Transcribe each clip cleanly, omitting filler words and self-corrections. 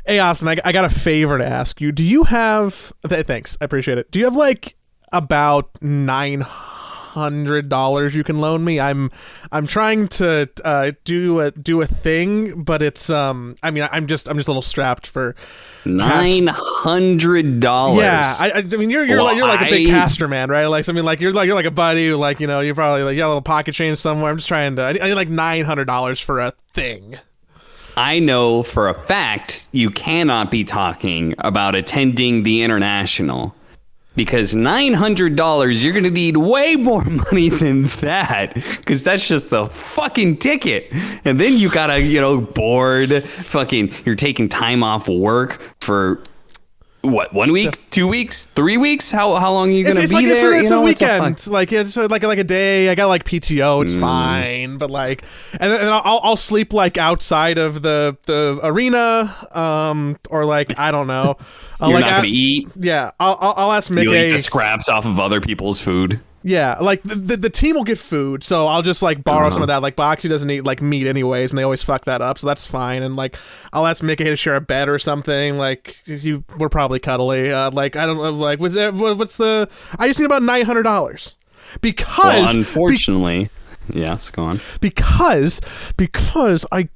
Hey, Austin, I got a favor to ask you. Do you have... Thanks, I appreciate it. Do you have, like, about $900 you can loan me? I'm trying to do a thing, but it's I'm just a little strapped for $900. Yeah, I mean you're like a big caster man, right? Like something like you're like a buddy who, like, you know, you probably like got a little pocket change somewhere. I'm just trying to I need like $900 for a thing. I know for a fact you cannot be talking about attending the International, because $900, you're going to need way more money than that, because that's just the fucking ticket. And then you got to, board, you're taking time off work for... What, 1 week, 2 weeks, 3 weeks? How long are you gonna be there? It's a weekend. It's like a day. I got like PTO. It's fine, but like, and then I'll sleep like outside of the arena, or like I don't know. You're not gonna eat. Yeah, I'll ask Mickey. You'll eat the scraps off of other people's food. Yeah, like the team will get food, so I'll just like borrow some of that. Like Boxy doesn't eat like meat anyways, and they always fuck that up, so that's fine. And like I'll ask Mickey to share a bed or something. Like we're probably cuddly. Like I don't know. Like what's the? I just need about $900 because unfortunately. Yes, go on. Because I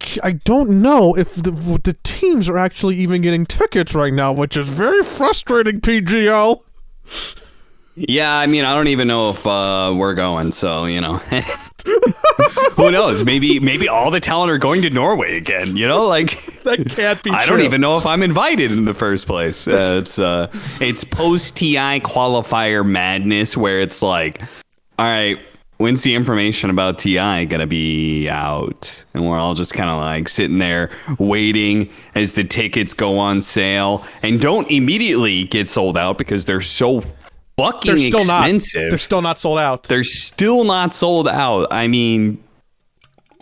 don't know if the teams are actually even getting tickets right now, which is very frustrating. PGL. Yeah, I mean, I don't even know if we're going, so, who knows? Maybe all the talent are going to Norway again, like... That can't be true. I don't even know if I'm invited in the first place. It's post-TI qualifier madness, where it's like, all right, when's the information about TI gonna be out? And we're all just kind of like sitting there waiting as the tickets go on sale, and don't immediately get sold out because they're so... They're still expensive. They're still not sold out. They're still not sold out. I mean,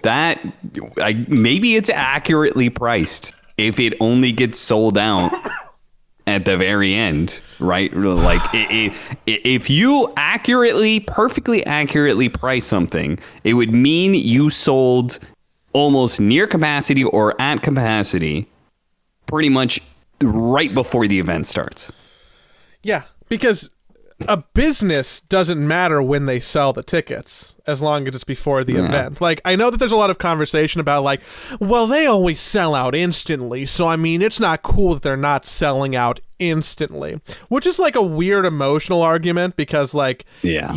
maybe it's accurately priced if it only gets sold out at the very end, right? Like if you perfectly accurately price something, it would mean you sold almost near capacity or at capacity pretty much right before the event starts. Yeah, because a business doesn't matter when they sell the tickets, as long as it's before the event. Like, I know that there's a lot of conversation about, like, well, they always sell out instantly, so, I mean, it's not cool that they're not selling out instantly, which is, like, a weird emotional argument, because, like... Yeah,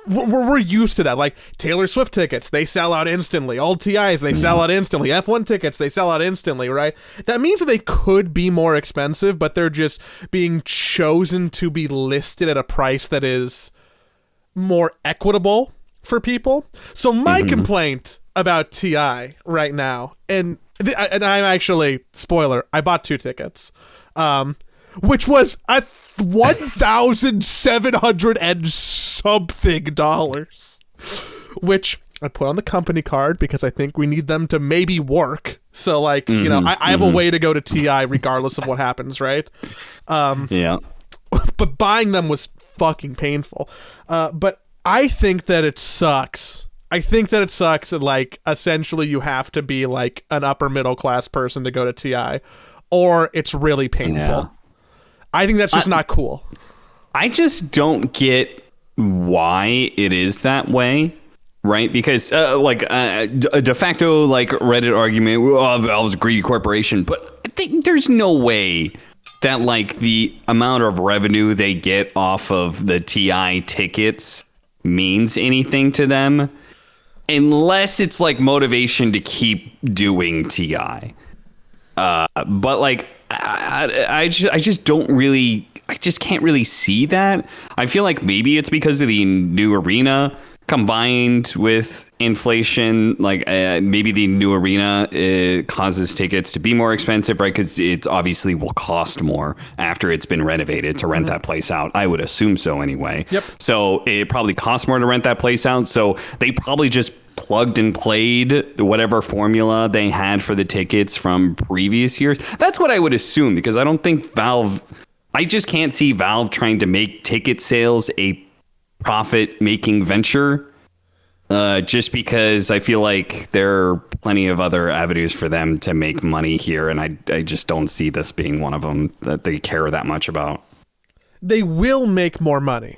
we're used to that. Like, Taylor Swift tickets, they sell out instantly. Old TIs, they sell out instantly. F1 tickets, they sell out instantly, right? That means that they could be more expensive, but they're just being chosen to be listed at a price that is more equitable for people. So my complaint about TI right now, and I'm actually, spoiler, I bought 2 tickets, which was at $1,700 and something dollars, which I put on the company card because I think we need them to maybe work. So like, I have a way to go to TI regardless of what happens, right? Yeah. But buying them was fucking painful. But I think that it sucks. And like, essentially you have to be like an upper middle class person to go to TI, or it's really painful. Yeah. I think that's just not cool. I just don't get why it is that way. Right, because a de facto like Reddit argument, Valve's a greedy corporation, but I think there's no way that like the amount of revenue they get off of the TI tickets means anything to them, unless it's like motivation to keep doing TI. But like I just don't really, I just can't really see that. I feel like maybe it's because of the new arena combined with inflation. Like maybe the new arena causes tickets to be more expensive, right? Because it obviously will cost more after it's been renovated to rent that place out. I would assume so anyway. Yep. So it probably costs more to rent that place out. So they probably just plugged and played whatever formula they had for the tickets from previous years. That's what I would assume, because I don't think I just can't see Valve trying to make ticket sales a profit-making venture just because I feel like there are plenty of other avenues for them to make money here, and I just don't see this being one of them that they care that much about. They will make more money.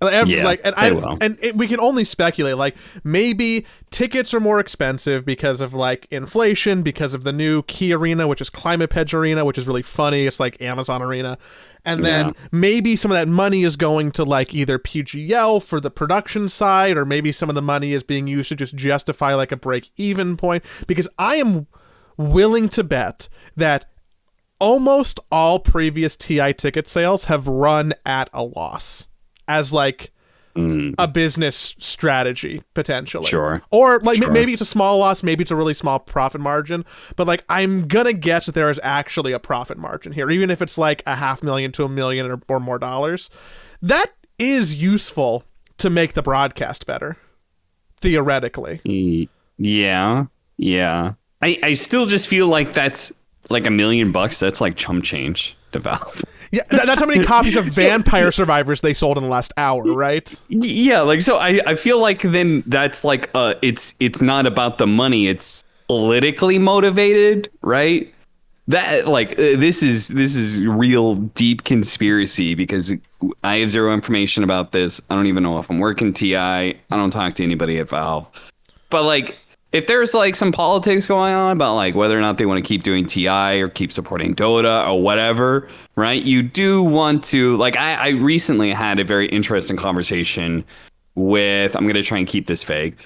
Yeah, they will. We can only speculate. Like, maybe tickets are more expensive because of like inflation, because of the new Key Arena, which is Climate Pledge Arena, which is really funny. It's like Amazon Arena. And then maybe some of that money is going to like either PGL for the production side, or maybe some of the money is being used to just justify like a break-even point. Because I am willing to bet that almost all previous TI ticket sales have run at a loss as like a business strategy, potentially. Sure. Or like maybe it's a small loss, maybe it's a really small profit margin, but like I'm gonna guess that there is actually a profit margin here, even if it's like $500,000 to $1 million or more dollars. That is useful to make the broadcast better, theoretically. Yeah. I still just feel like that's like $1 million. That's like chump change to Valve. Yeah, that's how many copies of Vampire Survivors they sold in the last hour, right? Yeah, like, so I feel like then that's like it's not about the money, it's politically motivated, right? That like this is real deep conspiracy, because I have zero information about this. I don't even know if I'm working TI. I don't talk to anybody at Valve. But like, if there's like some politics going on about like whether or not they want to keep doing TI or keep supporting Dota or whatever, right? You do want to, like, I recently had a very interesting conversation with, I'm going to try and keep this vague,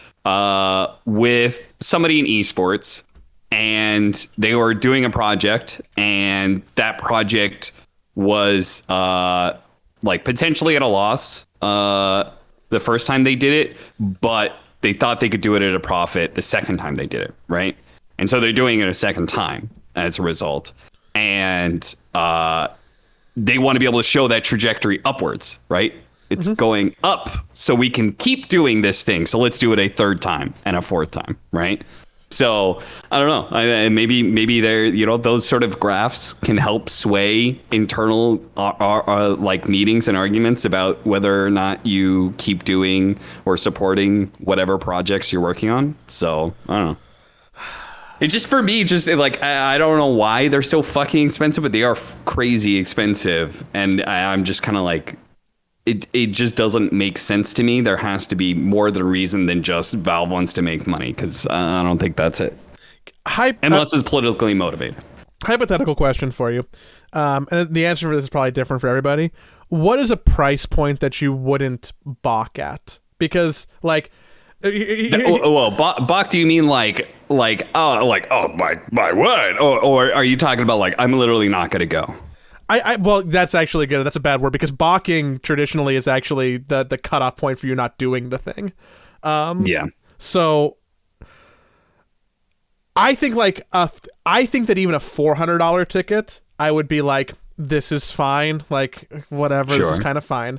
with somebody in esports, and they were doing a project, and that project was like potentially at a loss the first time they did it, but they thought they could do it at a profit the second time they did it, right? And so they're doing it a second time as a result. And they want to be able to show that trajectory upwards, right? It's going up, so we can keep doing this thing. So let's do it a third time and a fourth time, right? So I don't know. Maybe there, those sort of graphs can help sway internal like meetings and arguments about whether or not you keep doing or supporting whatever projects you're working on. So I don't know. It just, for me, just like, I don't know why they're so fucking expensive, but they are crazy expensive, and I'm just kind of like, it just doesn't make sense to me. There has to be more than a reason than just Valve wants to make money, because I don't think that's it. Unless it's politically motivated. Hypothetical question for you. And the answer for this is probably different for everybody. What is a price point that you wouldn't balk at? Because, like... balk, do you mean like oh my word? Or are you talking about like, I'm literally not going to go? Well, that's actually good. That's a bad word, because balking traditionally is actually the cutoff point for you not doing the thing. Yeah. So I think that even a $400 ticket, I would be like, this is fine. Like, whatever, This is kind of fine.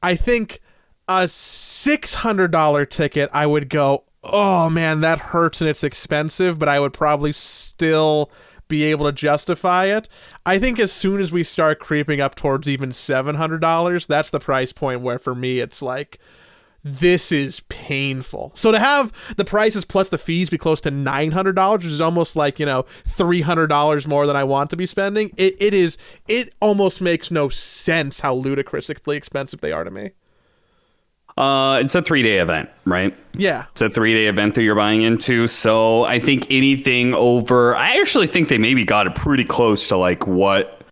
I think a $600 ticket, I would go, oh man, that hurts and it's expensive, but I would probably still be able to justify it. I think as soon as we start creeping up towards even $700, that's the price point where for me it's like, this is painful. So to have the prices plus the fees be close to $900, which is almost like, $300 more than I want to be spending, it almost makes no sense how ludicrously expensive they are to me. It's a 3-day event, right? Yeah. It's a 3-day event that you're buying into. So I think anything over, I actually think they maybe got it pretty close to like what,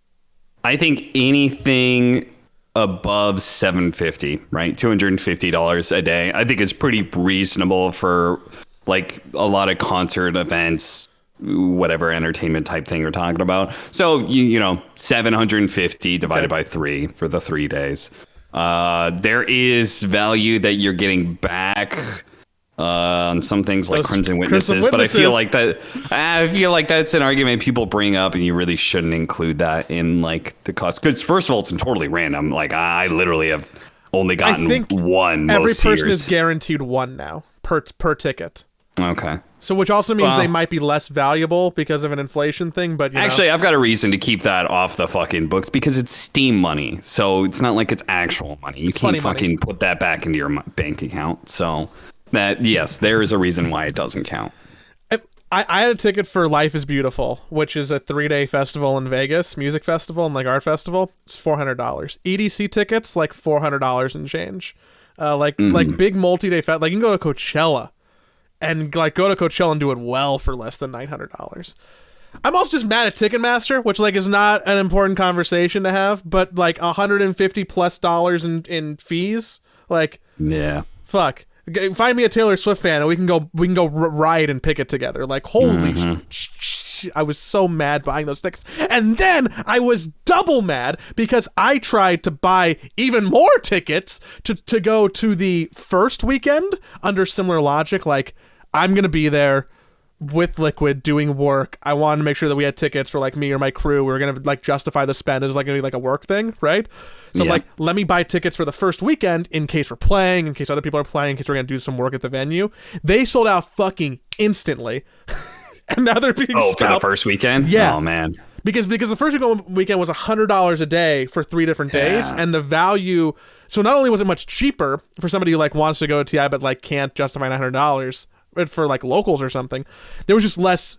I think anything above $750, right? $250 a day, I think is pretty reasonable for like a lot of concert events, whatever entertainment type thing you're talking about. So, $750 divided by 3 for the 3 days. There is value that you're getting back on some things like Crimson Witnesses, but I feel like that's an argument people bring up, and you really shouldn't include that in like the cost, because first of all, it's totally random. Like, I literally have only gotten one. Every person is guaranteed one now per ticket. Okay. So, which also means they might be less valuable because of an inflation thing, but actually, I've got a reason to keep that off the fucking books, because it's Steam money, so it's not like it's actual money. You can't fucking put that back into your bank account. So, that, yes, there is a reason why it doesn't count. I had a ticket for Life is Beautiful, which is a 3-day festival in Vegas, music festival and like art festival. It's $400. EDC tickets like $400 and change. Like big multi-day like you can go to Coachella and like go to Coachella and do it well for less than $900. I'm also just mad at Ticketmaster, which like is not an important conversation to have, but like $150+ in fees. Like, yeah, fuck. Find me a Taylor Swift fan and we can go ride and pick it together. Like, holy I was so mad buying those tickets. And then I was double mad because I tried to buy even more tickets to go to the first weekend under similar logic. Like, I'm going to be there with Liquid doing work. I wanted to make sure that we had tickets for like me or my crew. We were going to like justify the spend as like going to be like a work thing, right? So like, let me buy tickets for the first weekend in case we're playing, in case other people are playing, in case we're going to do some work at the venue. They sold out fucking instantly. And now they're being scalped. For the first weekend? Yeah. Oh, man. Because the first weekend was $100 a day for 3 different days, and the value. So not only was it much cheaper for somebody who like wants to go to TI but like can't justify $900 for like locals or something, there was just less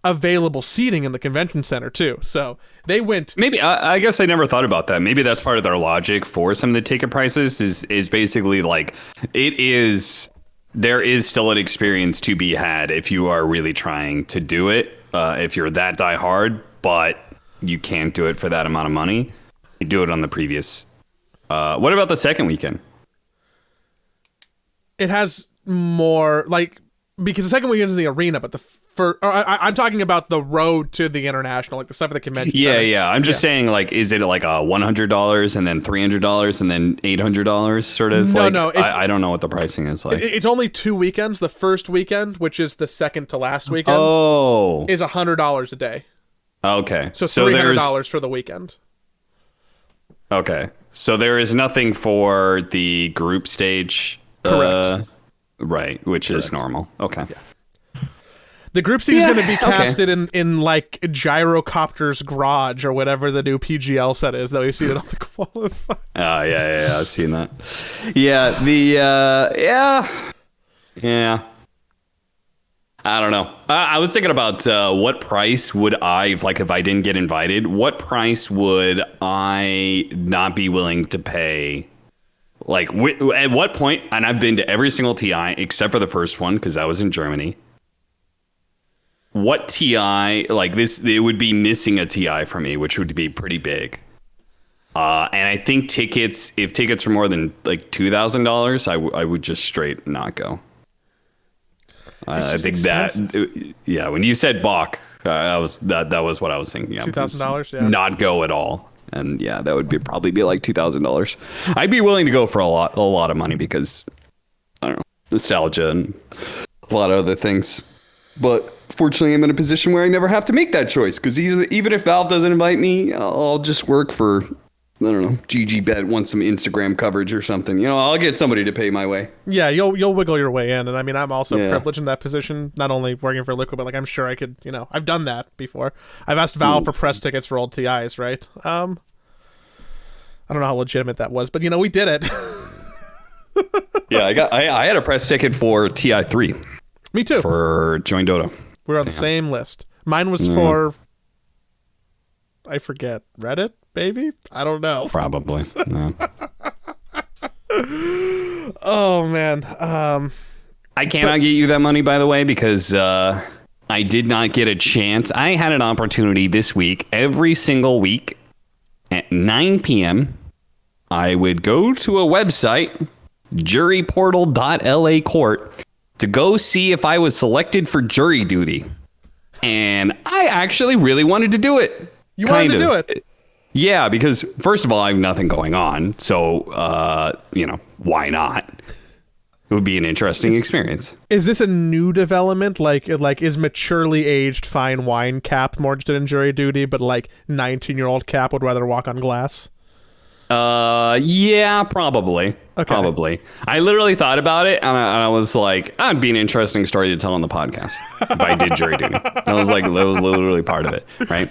available seating in the convention center too. So they went. Maybe I guess I never thought about that. Maybe that's part of their logic for some of the ticket prices. Is basically like it is. There is still an experience to be had if you are really trying to do it. If you're that die hard, but you can't do it for that amount of money, you do it on the previous. What about the second weekend? It has more like because the second weekend is in the arena, but I'm talking about the road to the international, like the stuff at the convention center. Yeah. I'm just saying, like, is it like a $100 and then $300 and then $800 sort of? No. I don't know what the pricing is like. It's only 2 weekends. The first weekend, which is the second to last weekend, is $100 a day. Okay. So $300 for the weekend. Okay. So there is nothing for the group stage. Correct. Right, which is normal. Okay. Yeah. The group stage is going to be casted in like Gyrocopter's garage or whatever the new PGL set is that we've seen it on the qualifier. Oh, yeah, I've seen that. Yeah, yeah. I don't know. I was thinking about what price would if I didn't get invited, what price would I not be willing to pay? Like, at what point, and I've been to every single TI except for the first one, because that was in Germany. What TI, like this, it would be missing a TI for me, which would be pretty big. And I think if tickets are more than like $2,000, I would just straight not go. I think expensive. When you said Bach, that was what I was thinking of. $2,000, yeah. Not go at all. And yeah, that would probably be like $2,000. I'd be willing to go for a lot of money because I don't know, nostalgia and a lot of other things. But fortunately, I'm in a position where I never have to make that choice because even if Valve doesn't invite me, I'll just work for, I don't know, GGBet wants some Instagram coverage or something. You know, I'll get somebody to pay my way. Yeah, you'll wiggle your way in. And I mean, I'm also privileged in that position, not only working for Liquid, but like I'm sure I could, I've done that before. I've asked Valve for press tickets for old TIs, right? I don't know how legitimate that was, but we did it. Yeah, I had a press ticket for TI3. Me too. For Join Dota. We were on the same list. Mine was for, I forget, Reddit, maybe? I don't know. Probably. No. Oh, man. I cannot get you that money, by the way, because I did not get a chance. I had an opportunity this week, every single week at 9 p.m. I would go to a website, juryportal.la court, to go see if I was selected for jury duty. And I actually really wanted to do it. You wanted to do it? Yeah, because first of all, I have nothing going on. So, why not? It would be an interesting experience. Is this a new development? Like is maturely aged fine wine Cap more interested in jury duty, but like 19-year-old Cap would rather walk on glass? Yeah, probably. Okay. Probably. I literally thought about it, and I was like, that'd be an interesting story to tell on the podcast if I did jury duty. I was like, that was literally part of it, right?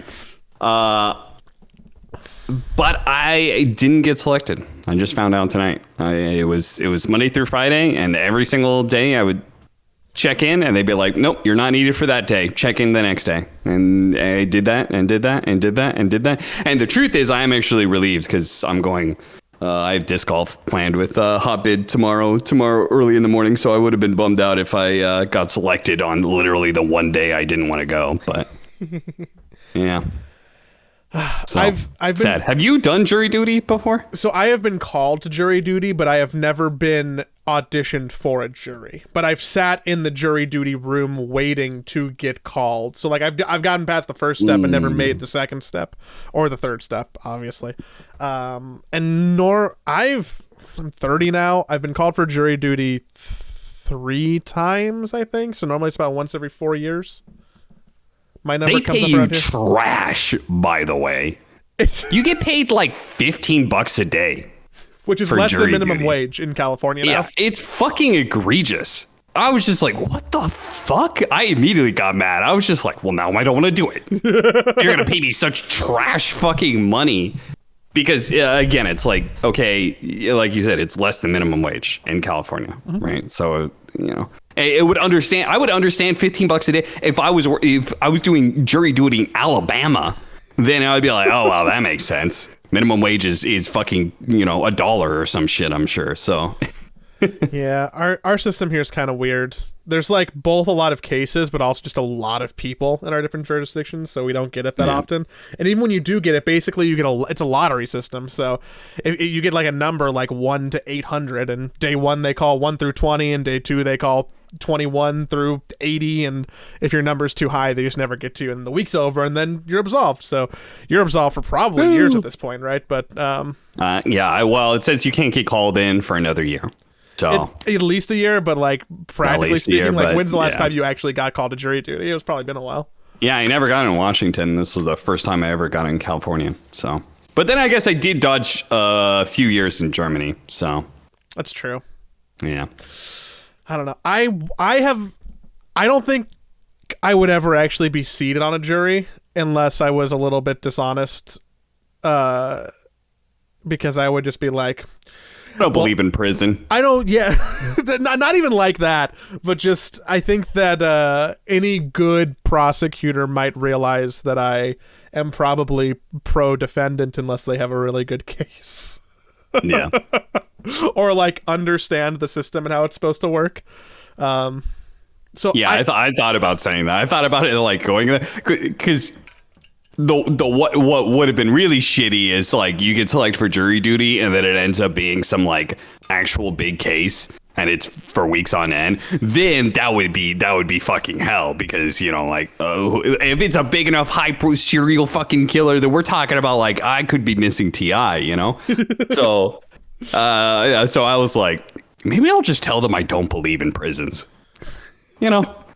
But I didn't get selected. I just found out tonight. It was Monday through Friday, and every single day I would check in, and they'd be like, "Nope, you're not needed for that day. Check in the next day." And I did that, and did that, and did that, and did that. And the truth is, I am actually relieved because I'm going. I have disc golf planned with Hotbid tomorrow early in the morning. So I would have been bummed out if I got selected on literally the one day I didn't want to go. But yeah. So, I've been sad. Have you done jury duty before? So I have been called to jury duty, but I have never been auditioned for a jury. But I've sat in the jury duty room waiting to get called. So like I've gotten past the first step and never made the second step or the third step, obviously. I'm 30 now. I've been called for jury duty 3 times, I think. So normally it's about once every 4 years. My number they comes pay up you around here. trash, by the way. You get paid like $15 a day. Which is for less than jury minimum duty. wage in California now. Yeah, it's fucking egregious. I was just like, what the fuck? I immediately got mad. I was just like, well, now I don't want to do it. You're going to pay me such trash fucking money. Because, again, it's like, okay, like you said, it's less than minimum wage in California, right? So, you know, I would understand $15 a day if I was doing jury duty in Alabama. Then I would be like, oh, wow, that makes sense. Minimum wage is fucking, $1 or some shit, I'm sure. So, yeah, our system here is kind of weird. There's like both a lot of cases, but also just a lot of people in our different jurisdictions, so we don't get it that often. And even when you do get it, basically you get it's a lottery system. So if you get like a number like 1 to 800, and day 1 they call 1 through 20, and day 2 they call 21 through 80, and if your number's too high, they just never get to you, and the week's over, and then you're absolved. So you're absolved for probably years at this point, right? But well, it says you can't get called in for another year. So at least a year, but like practically speaking, year, like but, when's the last time you actually got called to jury duty? It's probably been a while. Yeah, I never got in Washington. This was the first time I ever got in California. So, but then I guess I did dodge a few years in Germany. So that's true. Yeah. I don't know. I don't think I would ever actually be seated on a jury unless I was a little bit dishonest. Because I would just be like, I don't believe in prison. I don't, yeah. not even like that, but just, I think that any good prosecutor might realize that I am probably pro-defendant unless they have a really good case. Yeah. Or like understand the system and how it's supposed to work. So yeah, I thought about saying that. I thought about it like going there because what would have been really shitty is like you get selected for jury duty and then it ends up being some like actual big case and it's for weeks on end. Then that would be fucking hell because if it's a big enough high pro serial fucking killer that we're talking about, like I could be missing TI, So so I was like, maybe I'll just tell them I don't believe in prisons.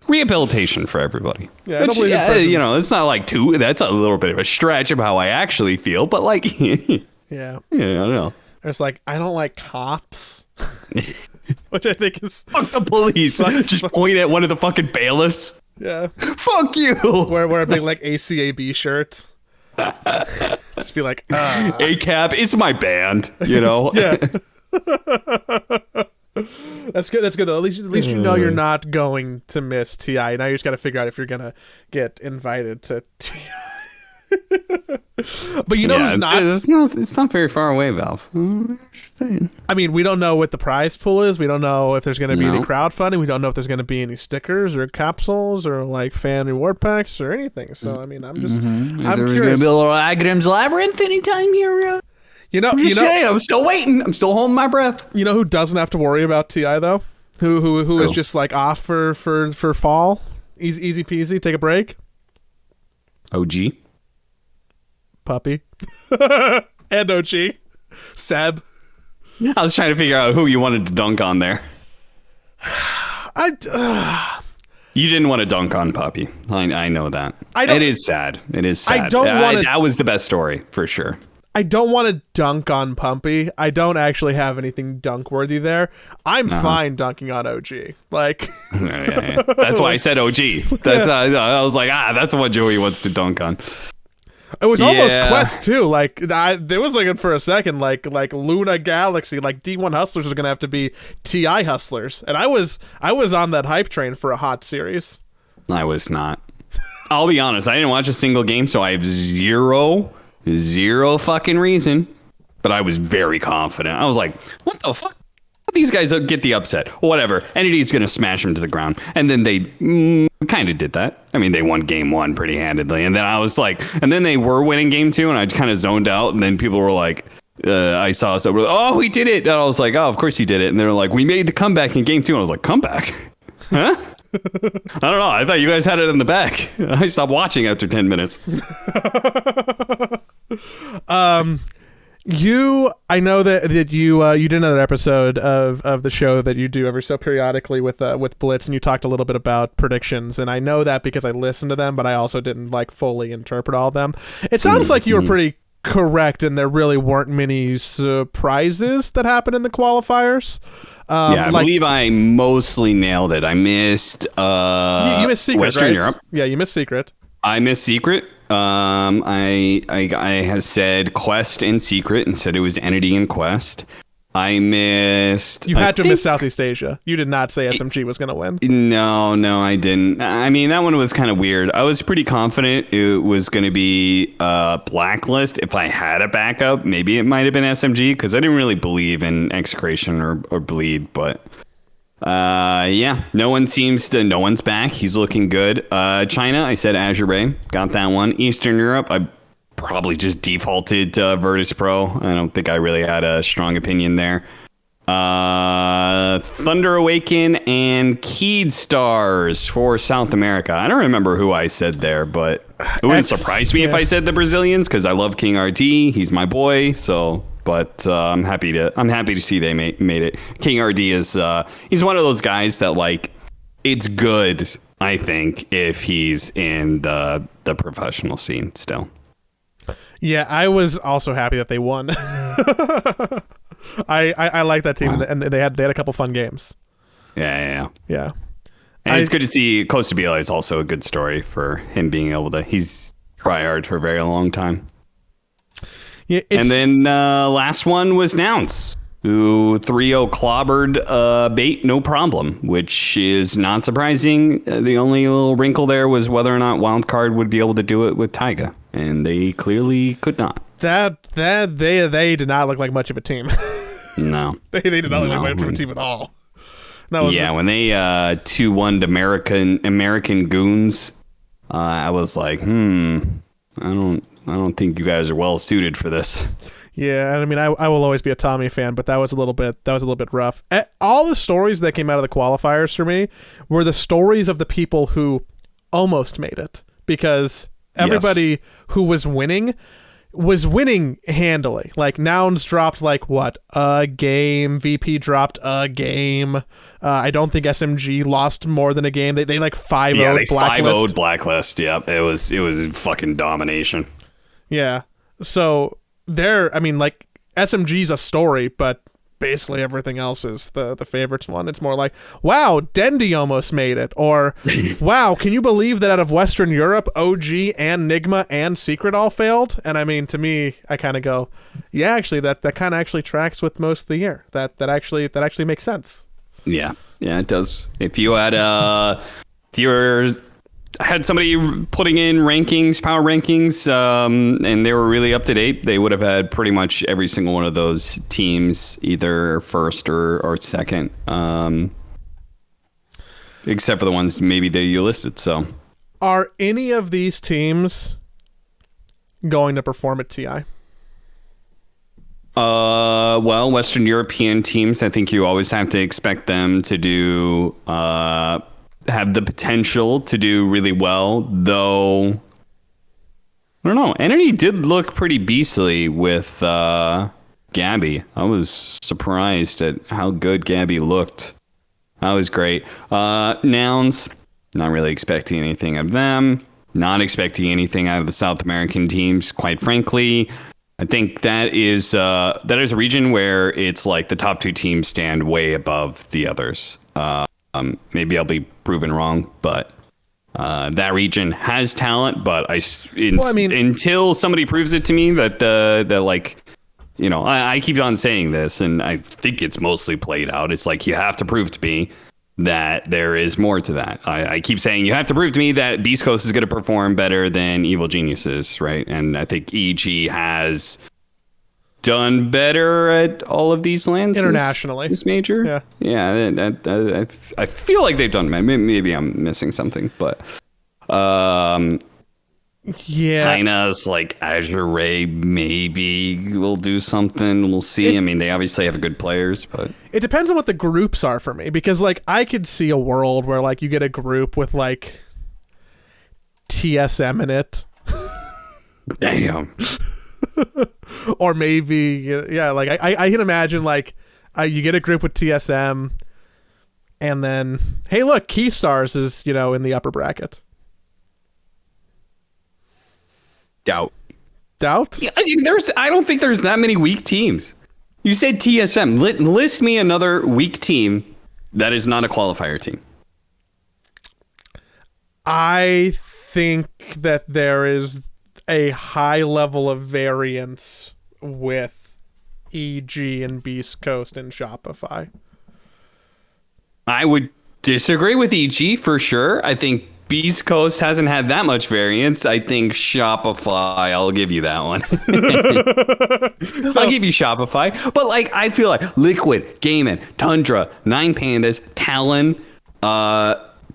Rehabilitation for everybody. Yeah, I don't believe in prisons. It's not like that's a little bit of a stretch of how I actually feel, but like yeah, I don't know. It's like I don't like cops. Which I think is fuck the police. Just point at one of the fucking bailiffs. Yeah. Fuck you. Wear a big like ACAB shirt. Just be like, ACAB, it's my band, Yeah. That's good though. At least you're not going to miss TI. Now you just got to figure out if you're gonna get invited to TI. But who's not? It's not very far away, Valve. I mean, we don't know what the prize pool is. We don't know if there's going to be any crowdfunding. We don't know if there's going to be any stickers or capsules or like fan reward packs or anything. So I mean, I'm just I'm curious. curious. Gonna be a little Agrim's Labyrinth anytime here. I'm still waiting. I'm still holding my breath. You know who doesn't have to worry about TI though? Who is just like off for fall? Easy peasy. Take a break. OG. Puppy. And OG. Seb. I was trying to figure out who you wanted to dunk on there. You didn't want to dunk on Puppy. I know that. It is sad. I don't want to. That was the best story for sure. I don't want to dunk on Pumpy. I don't actually have anything dunk worthy there. I'm fine dunking on OG. Like, yeah. That's why I said OG. That's I was like, that's what Joey wants to dunk on. It was almost Quest too. Like there was looking for a second, like Luna Galaxy, like D1 Hustlers are gonna have to be TI Hustlers, and I was on that hype train for a hot series. I was not. I'll be honest. I didn't watch a single game, so I have zero fucking reason. But I was very confident. I was like, what the fuck? These guys get the upset. Whatever. Entity's going to smash them to the ground. And then they kind of did that. I mean, they won game 1 pretty handedly. And then I was like, and then they were winning game 2, and I kind of zoned out. And then people were like, I saw so, oh, we did it. And I was like, oh, of course you did it. And they were like, we made the comeback in game 2. And I was like, comeback? Huh? I don't know. I thought you guys had it in the back. I stopped watching after 10 minutes. I know that you did another episode of the show that you do every so periodically with Blitz, and you talked a little bit about predictions, and I know that because I listened to them, but I also didn't like fully interpret all of them. It sounds like you were pretty correct, and there really weren't many surprises that happened in the qualifiers. I believe I mostly nailed it. I missed you missed Secret, Western right? Europe. Yeah, you missed Secret. I missed Secret. I had said Quest and Secret and said it was Entity and Quest. I missed. You had to miss Southeast Asia. You did not say SMG was going to win. No, I didn't. I mean, that one was kind of weird. I was pretty confident it was going to be Blacklist. If I had a backup, maybe it might have been SMG because I didn't really believe in Execration or Bleed. But no one's back. He's looking good. China, I said Azure, got that one. Eastern Europe, I probably just defaulted to Virtus Pro. I don't think I really had a strong opinion there. Thunder Awaken and Keyed Stars for South America. I don't remember who I said there, but it wouldn't surprise me if I said the Brazilians because I love King RT. He's my boy. So, but I'm happy to see they made it. King RD is he's one of those guys that like it's good. I think if he's in the professional scene still. Yeah, I was also happy that they won. I like that team, and they had a couple fun games. Yeah. And it's good to see Costa Bila is also a good story for him being able to. He's tryhard for a very long time. Yeah, and then last one was Nouns, who 3-0 clobbered Bait no problem, which is not surprising. The only little wrinkle there was whether or not Wildcard would be able to do it with Taiga, and they clearly could not. That they did not look like much of a team. No. they did not look like much of a team at all. When they 2-1'd American Goons, I was like, I don't think you guys are well suited for this. Yeah, I mean, I will always be a Tommy fan, but that was a little bit rough. All the stories that came out of the qualifiers for me were the stories of the people who almost made it, because everybody who was winning handily. Like Nouns dropped a game, VP dropped a game. I don't think SMG lost more than a game. They 5-0'd Blacklist. 5-0'd Blacklist. Yep, it was fucking domination. Yeah, so SMG's a story, but basically everything else is the favorites one. It's more like, wow, Dendy almost made it, or wow, can you believe that out of Western Europe, OG and Nigma and Secret all failed? And I mean, to me, I kind of go, yeah, actually that kind of actually tracks with most of the year. That actually makes sense. Yeah, it does. If you had had somebody putting in power rankings, and they were really up to date, they would have had pretty much every single one of those teams either first or second, except for the ones maybe that you listed. So, are any of these teams going to perform at TI? Well, Western European teams, I think you always have to expect them to do have the potential to do really well, though. I don't know. Entity did look pretty beastly with Gabby. I was surprised at how good Gabby looked. That was great. Nouns, not really expecting anything of them. Not expecting anything out of the South American teams, quite frankly. I think that is a region where it's like the top two teams stand way above the others. Maybe I'll be proven wrong, but That region has talent, but mean, until somebody proves it to me that like, you know, I keep on saying this, and I think it's mostly played out. It's like, you have to prove to me that there is more to that. I keep saying, you have to prove to me that Beast Coast is going to perform better than Evil Geniuses, right? And I think EG has done better at all of these lands internationally. This major, yeah. I feel like they've done. Maybe I'm missing something, but China's like Azure Ray maybe will do something. We'll see. I mean, they obviously have good players, but it depends on what the groups are for me, because like I could see a world where like you get a group with like TSM in it. Damn. Or maybe like I can imagine like you get a group with TSM, and then hey look, Keystars is, you know, in the upper bracket. Doubt. Yeah, I don't think there's that many weak teams. You said TSM. List me another weak team that is not a qualifier team. I think that there is a high level of variance with EG and Beast Coast and Shopify. I would disagree with EG for sure. I think Beast Coast hasn't had that much variance. I think Shopify, I'll give you that one. I'll give you Shopify. But like, I feel like Liquid, Gaiman, Tundra, Nine Pandas, Talon,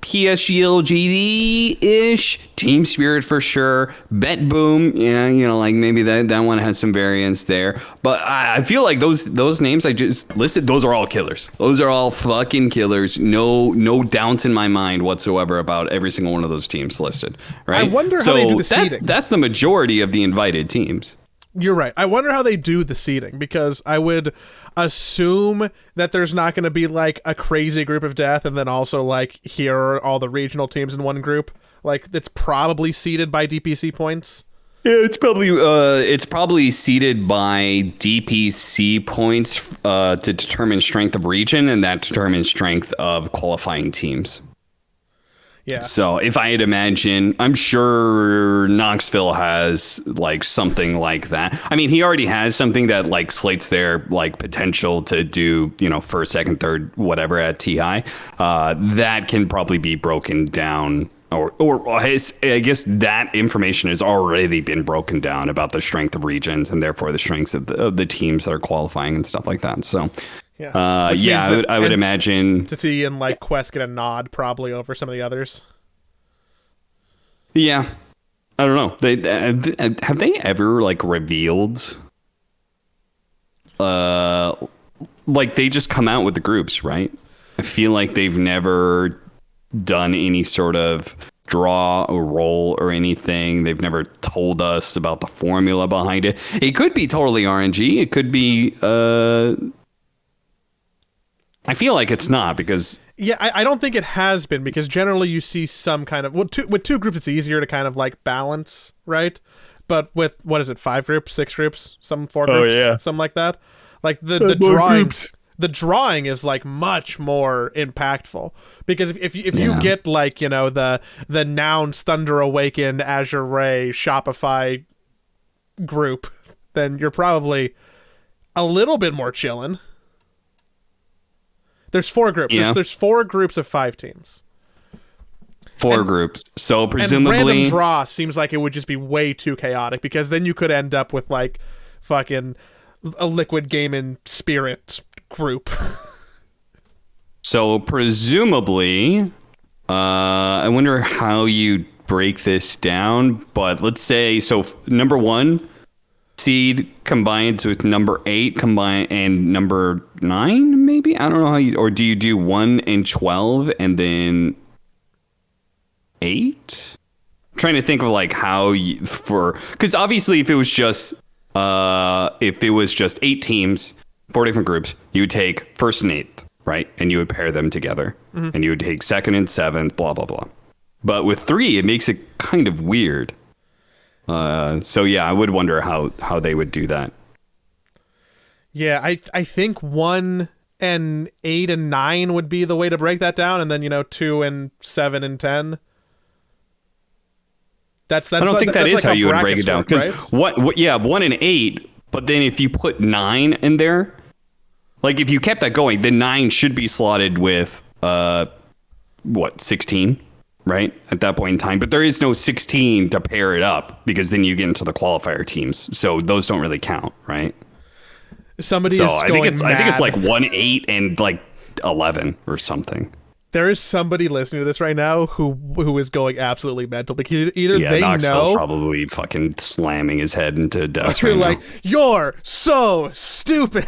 PSG LGD-ish, Team Spirit for sure, Bet Boom, yeah, you know, like maybe that one has some variance there. But I feel like those names I just listed, those are all killers. Those are all fucking killers. No doubts in my mind whatsoever about every single one of those teams listed. Right? I wonder how they do the seeding. That's the majority of the invited teams. You're right. I wonder how they do the seeding, because I would assume that there's not going to be like a crazy group of death and then also like here are all the regional teams in one group. Like it's probably seeded by DPC points. Yeah, it's probably seeded by DPC points to determine strength of region, and that determines strength of qualifying teams. Yeah. So if I had to imagine, I'm sure Knoxville has like something like that. I mean, he already has something that like slates their like potential to do, you know, first, second, third, whatever at TI. That can probably be broken down, or I guess that information has already been broken down about the strength of regions and therefore the strengths of the teams that are qualifying and stuff like that. So. Yeah, I would imagine Entity and like Quest get a nod probably over some of the others. Yeah, I don't know. Have they ever like revealed? Like they just come out with the groups, right? I feel like they've never done any sort of draw or roll or anything. They've never told us about the formula behind it. It could be totally RNG. It could be. I feel like it's not, because I don't think it has been, because generally you see some kind of with two groups it's easier to kind of like balance, right? But with what is it, 5 groups, 6 groups, some 4 groups, something like that. Like the drawing is like much more impactful, because if you get like, you know, the Nouns, Thunder Awaken, Azure Ray, Shopify group, then you're probably a little bit more chillin'. There's 4 groups. Yeah. There's 4 groups of 5 teams. 4 groups. So presumably, and random draw seems like it would just be way too chaotic, because then you could end up with like fucking a Liquid Gaming Spirit group. So presumably, I wonder how you break this down. But let's say number 1 seed combined with number 8 combined and number 9, maybe. I don't know how you, or do you do 1 and 12 and then 8? I'm trying to think of like how because obviously if it was just 8 teams, 4 different groups, you would take first and 8th, right? And you would pair them together, and you would take 2nd and 7th, blah blah blah. But with 3, it makes it kind of weird. So yeah, I would wonder how they would do that. Yeah, I think 1 and 8 and 9 would be the way to break that down, and then, you know, 2 and 7 and 10. That's I don't think that that's is like how you would break brackets it down. work, Because right? yeah, 1 and 8, but then if you put 9 in there, like if you kept that going, then 9 should be slotted with 16, right? At that point in time. But there is no 16 to pair it up, because then you get into the qualifier teams. So those don't really count, right? Somebody So is I going think it's mad. like 1, 8, and like 11 or something. There is somebody listening to this right now who is going absolutely mental, because either Yeah, they Knoxville's know, probably fucking slamming his head into desk or right like, now. you're so stupid.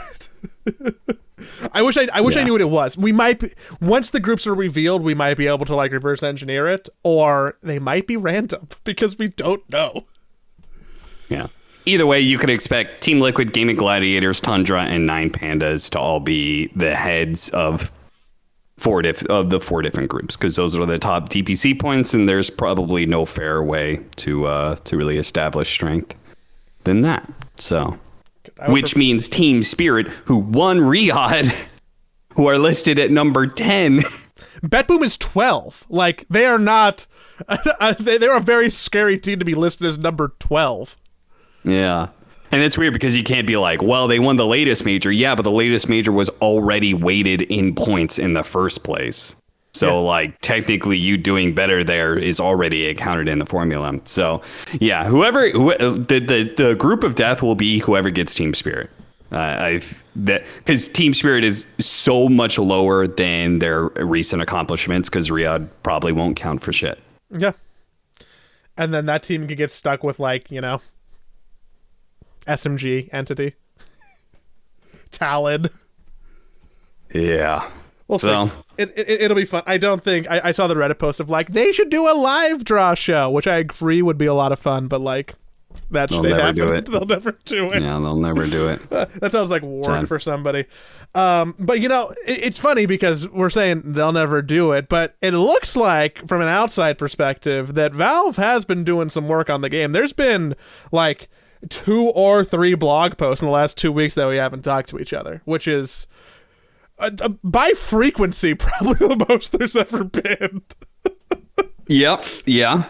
I wish I knew what it was. We might be, once the groups are revealed, we might be able to like reverse engineer it, or they might be random because we don't know. Yeah. Either way, you could expect Team Liquid, Gaming Gladiators, Tundra, and 9 Pandas to all be the heads of the 4 different groups, because those are the top DPC points, and there's probably no fairer way to really establish strength than that. So, which means Team Spirit, who won Riyadh, who are listed at number 10. BetBoom is 12. Like, they are not. They're a very scary team to be listed as number 12. Yeah. And it's weird because you can't be like, well, they won the latest major. Yeah, but the latest major was already weighted in points in the first place. So, like, technically you doing better there is already accounted in the formula. So, yeah, the group of death will be whoever gets Team Spirit. Because Team Spirit is so much lower than their recent accomplishments, because Riyadh probably won't count for shit. Yeah. And then that team could get stuck with, like, SMG entity. Talon. Yeah. We'll see. It'll be fun. I don't think I saw the Reddit post of like they should do a live draw show, which I agree would be a lot of fun, but like that should happen. They'll never do it. Yeah, they'll never do it. That sounds like work for somebody. But it's funny because we're saying they'll never do it, but it looks like from an outside perspective that Valve has been doing some work on the game. There's been like 2 or 3 blog posts in the last 2 weeks that we haven't talked to each other, which is by frequency probably the most there's ever been. Yep. Yeah.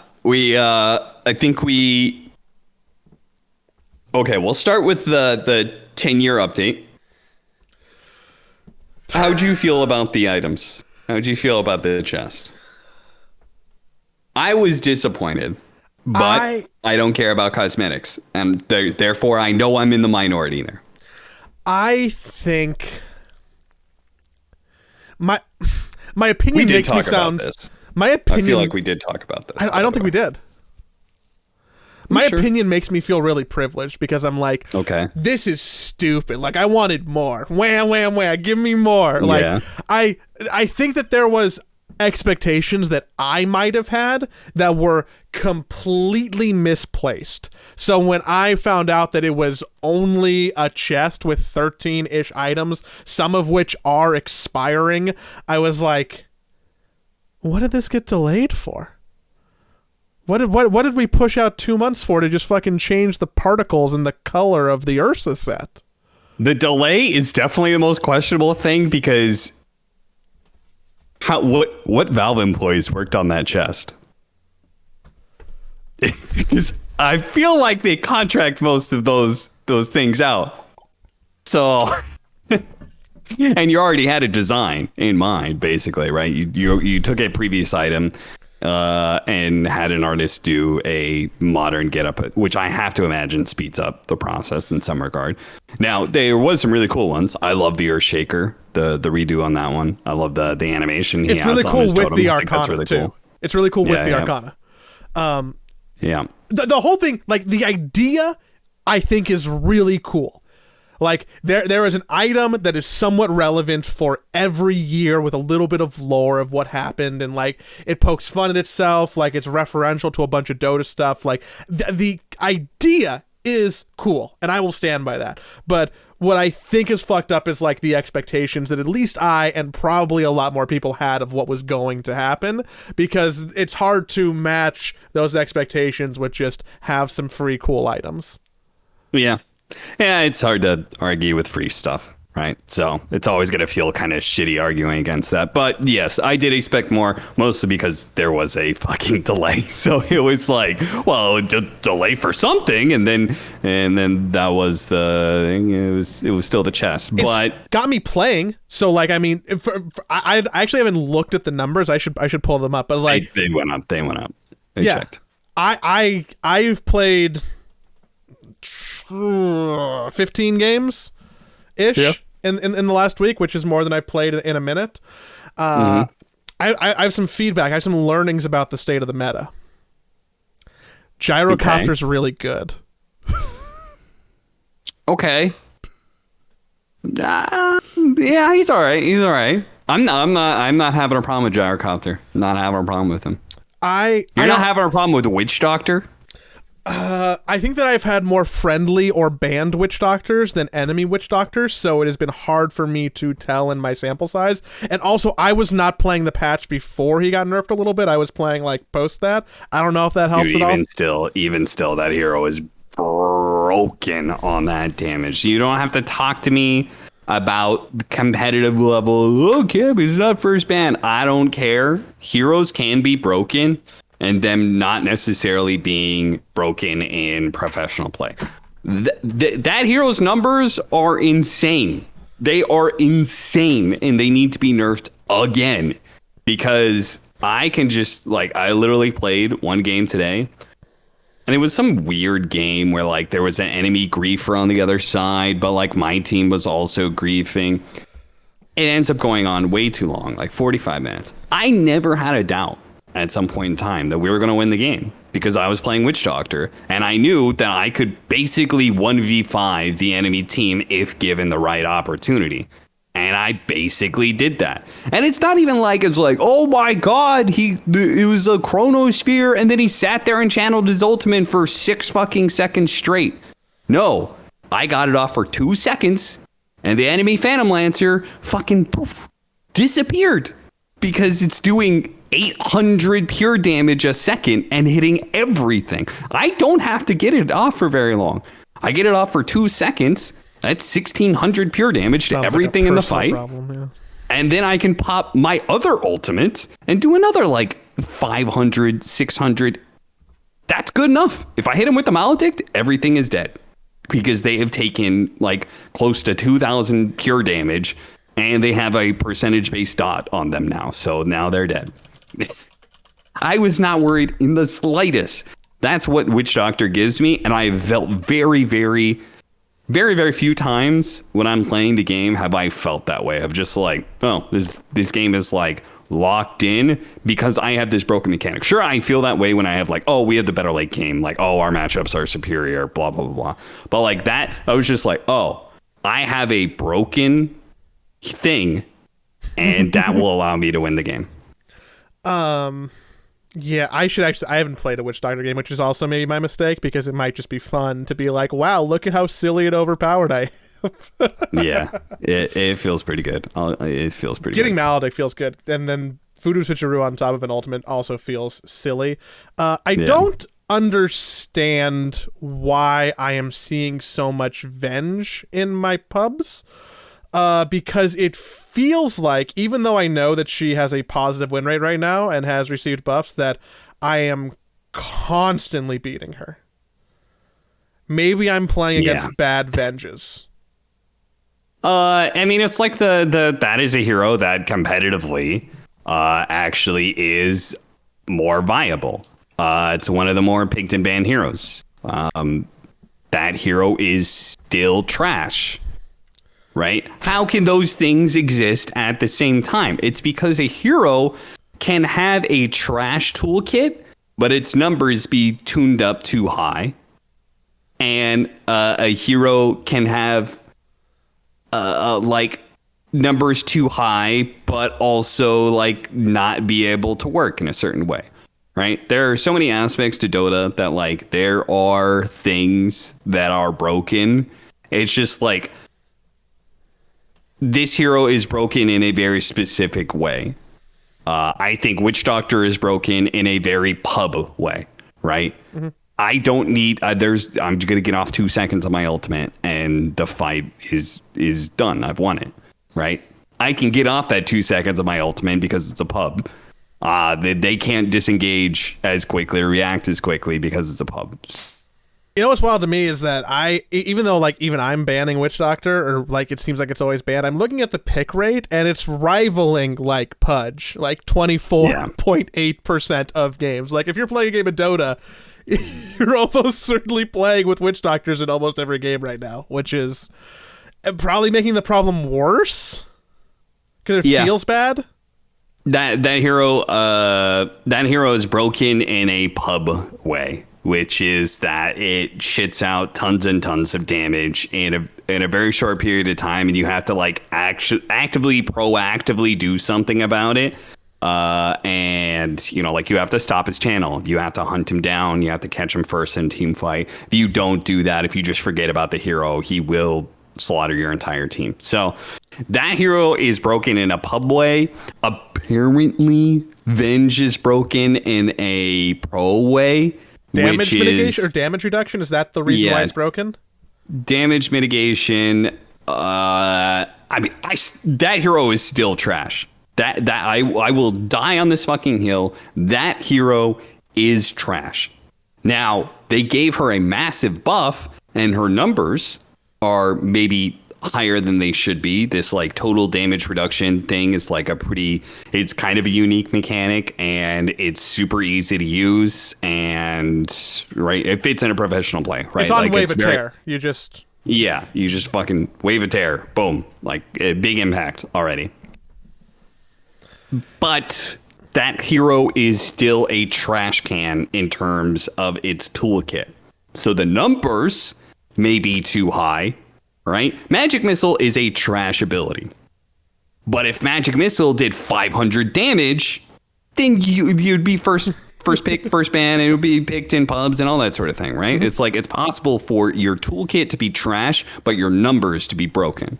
Okay, we'll start with the 10-year update. How'd you feel about the items? How'd you feel about the chest? I was disappointed, but I don't care about cosmetics, and therefore I know I'm in the minority there. I think my opinion makes me sound. My opinion. I feel like we did talk about this. I don't think we did. My opinion makes me feel really privileged because I'm like, okay, this is stupid. Like I wanted more. Wham, wham, wham. Give me more. Like I think that there was expectations that I might have had that were completely misplaced. So when I found out that it was only a chest with 13-ish items, some of which are expiring, I was like, what did this get delayed for? What did we push out 2 months for to just fucking change the particles and the color of the Ursa set? The delay is definitely the most questionable thing because what Valve employees worked on that chest? I feel like they contract most of those things out. So, and you already had a design in mind, basically, right? You took a previous item and had an artist do a modern getup, which I have to imagine speeds up the process in some regard. Now, there was some really cool ones. I love the Earth Shaker, the redo on that one. I love the animation. It's really cool with the Arcana too. It's really cool with the Arcana. Yeah. The whole thing, like the idea, I think is really cool. Like there is an item that is somewhat relevant for every year with a little bit of lore of what happened, and like it pokes fun at itself, like it's referential to a bunch of Dota stuff. Like the idea is cool, and I will stand by that. But what I think is fucked up is like the expectations that at least I and probably a lot more people had of what was going to happen, because it's hard to match those expectations with just have some free cool items. Yeah. Yeah, it's hard to argue with free stuff. right? So it's always going to feel kind of shitty arguing against that. But yes, I did expect more, mostly because there was a fucking delay. So it was like, well, delay for something, and then that was the thing. It was still the chest, but it's got me playing. So like, I mean, I actually haven't looked at the numbers. I should pull them up. But like, they went up. They checked. I've played 15 games ish in the last week, which is more than I've played in a minute. I have some feedback. I have some learnings about the state of the meta. Gyrocopter's really good. Okay. Yeah, he's all right. I'm not having a problem with Gyrocopter. Not having a problem with him. You're not having a problem with the Witch Doctor? I think that I've had more friendly or banned witch doctors than enemy witch doctors, so it has been hard for me to tell in my sample size. And also, I was not playing the patch before he got nerfed a little bit. I was playing like post that. I don't know if that helps at all. Even still, that hero is broken on that damage. You don't have to talk to me about the competitive level. Okay, but it's not first ban. I don't care. Heroes can be broken, and them not necessarily being broken in professional play. That hero's numbers are insane. They are insane, and they need to be nerfed again, because I can just, like, I literally played one game today, and it was some weird game where, like, there was an enemy griefer on the other side, but, like, my team was also griefing. It ends up going on way too long, like 45 minutes. I never had a doubt at some point in time that we were going to win the game, because I was playing Witch Doctor, and I knew that I could basically 1v5 the enemy team if given the right opportunity. And I basically did that. And it's not even like it's like, oh my god, it was a chronosphere, and then he sat there and channeled his ultimate for 6 fucking seconds straight. No, I got it off for 2 seconds, and the enemy Phantom Lancer fucking poof, disappeared, because it's doing 800 pure damage a second and hitting everything. I don't have to get it off for very long. I get it off for 2 seconds. That's 1600 pure damage to everything in the fight. And then I can pop my other ultimate and do another like 500, 600. That's good enough. If I hit him with the Maledict, everything is dead, because they have taken like close to 2000 pure damage, and they have a percentage-based dot on them now. So now they're dead. I was not worried in the slightest. That's what Witch Doctor gives me, and I felt very, very, very, very few times when I'm playing the game have I felt that way, of just like, oh, this game is like locked in because I have this broken mechanic. Sure, I feel that way when I have like, oh, we have the better late game, like, oh, our matchups are superior, blah, blah, blah, blah. But like that, I was just like, oh, I have a broken thing, and that will allow me to win the game. Yeah, I haven't played a Witch Doctor game, which is also maybe my mistake, because it might just be fun to be like, wow, look at how silly and overpowered I am. Yeah, it feels pretty good. It feels pretty Getting good. Maledict feels good, and then Voodoo Switcheroo on top of an ultimate also feels silly. I don't understand why I am seeing so much Venge in my pubs. Because it feels like, even though I know that she has a positive win rate right now and has received buffs, that I am constantly beating her. Maybe I'm playing against bad Venges. I mean, it's like that is a hero that competitively actually is more viable. It's one of the more picked and banned heroes. That hero is still trash. Right? How can those things exist at the same time? It's because a hero can have a trash toolkit, but its numbers be tuned up too high. And a hero can have like numbers too high, but also like not be able to work in a certain way. Right? There are so many aspects to Dota that like there are things that are broken. It's just like, this hero is broken in a very specific way. I think Witch Doctor is broken in a very pub way, right? Mm-hmm. I don't need. I'm just gonna get off 2 seconds of my ultimate, and the fight is done. I've won it, right? I can get off that 2 seconds of my ultimate because it's a pub. They can't disengage as quickly or react as quickly because it's a pub. You know what's wild to me is that even though like even I'm banning Witch Doctor, or like it seems like it's always banned, I'm looking at the pick rate and it's rivaling like Pudge, like 24.8% of games. Like if you're playing a game of Dota, you're almost certainly playing with Witch Doctors in almost every game right now, which is probably making the problem worse because it feels bad. That hero is broken in a pub way, which is that it shits out tons and tons of damage in a very short period of time, and you have to like proactively do something about it. And you know, like you have to stop his channel, you have to hunt him down, you have to catch him first in team fight. If you don't do that, if you just forget about the hero, he will slaughter your entire team. So that hero is broken in a pub way. Apparently, Venge is broken in a pro way. Damage mitigation or damage reduction? Is that the reason why it's broken? Damage mitigation. I mean, that hero is still trash. That I will die on this fucking hill. That hero is trash. Now, they gave her a massive buff, and her numbers are maybe higher than they should be. This like total damage reduction thing is like it's kind of a unique mechanic, and it's super easy to use, and right, it fits in a professional play, right? It's on like, wave of tear. You just fucking wave a tear, boom, like a big impact already. But that hero is still a trash can in terms of its toolkit. So the numbers may be too high, right? Magic Missile is a trash ability. But if Magic Missile did 500 damage, then you'd be first pick, first ban, and it would be picked in pubs and all that sort of thing, right? Mm-hmm. It's like it's possible for your toolkit to be trash, but your numbers to be broken.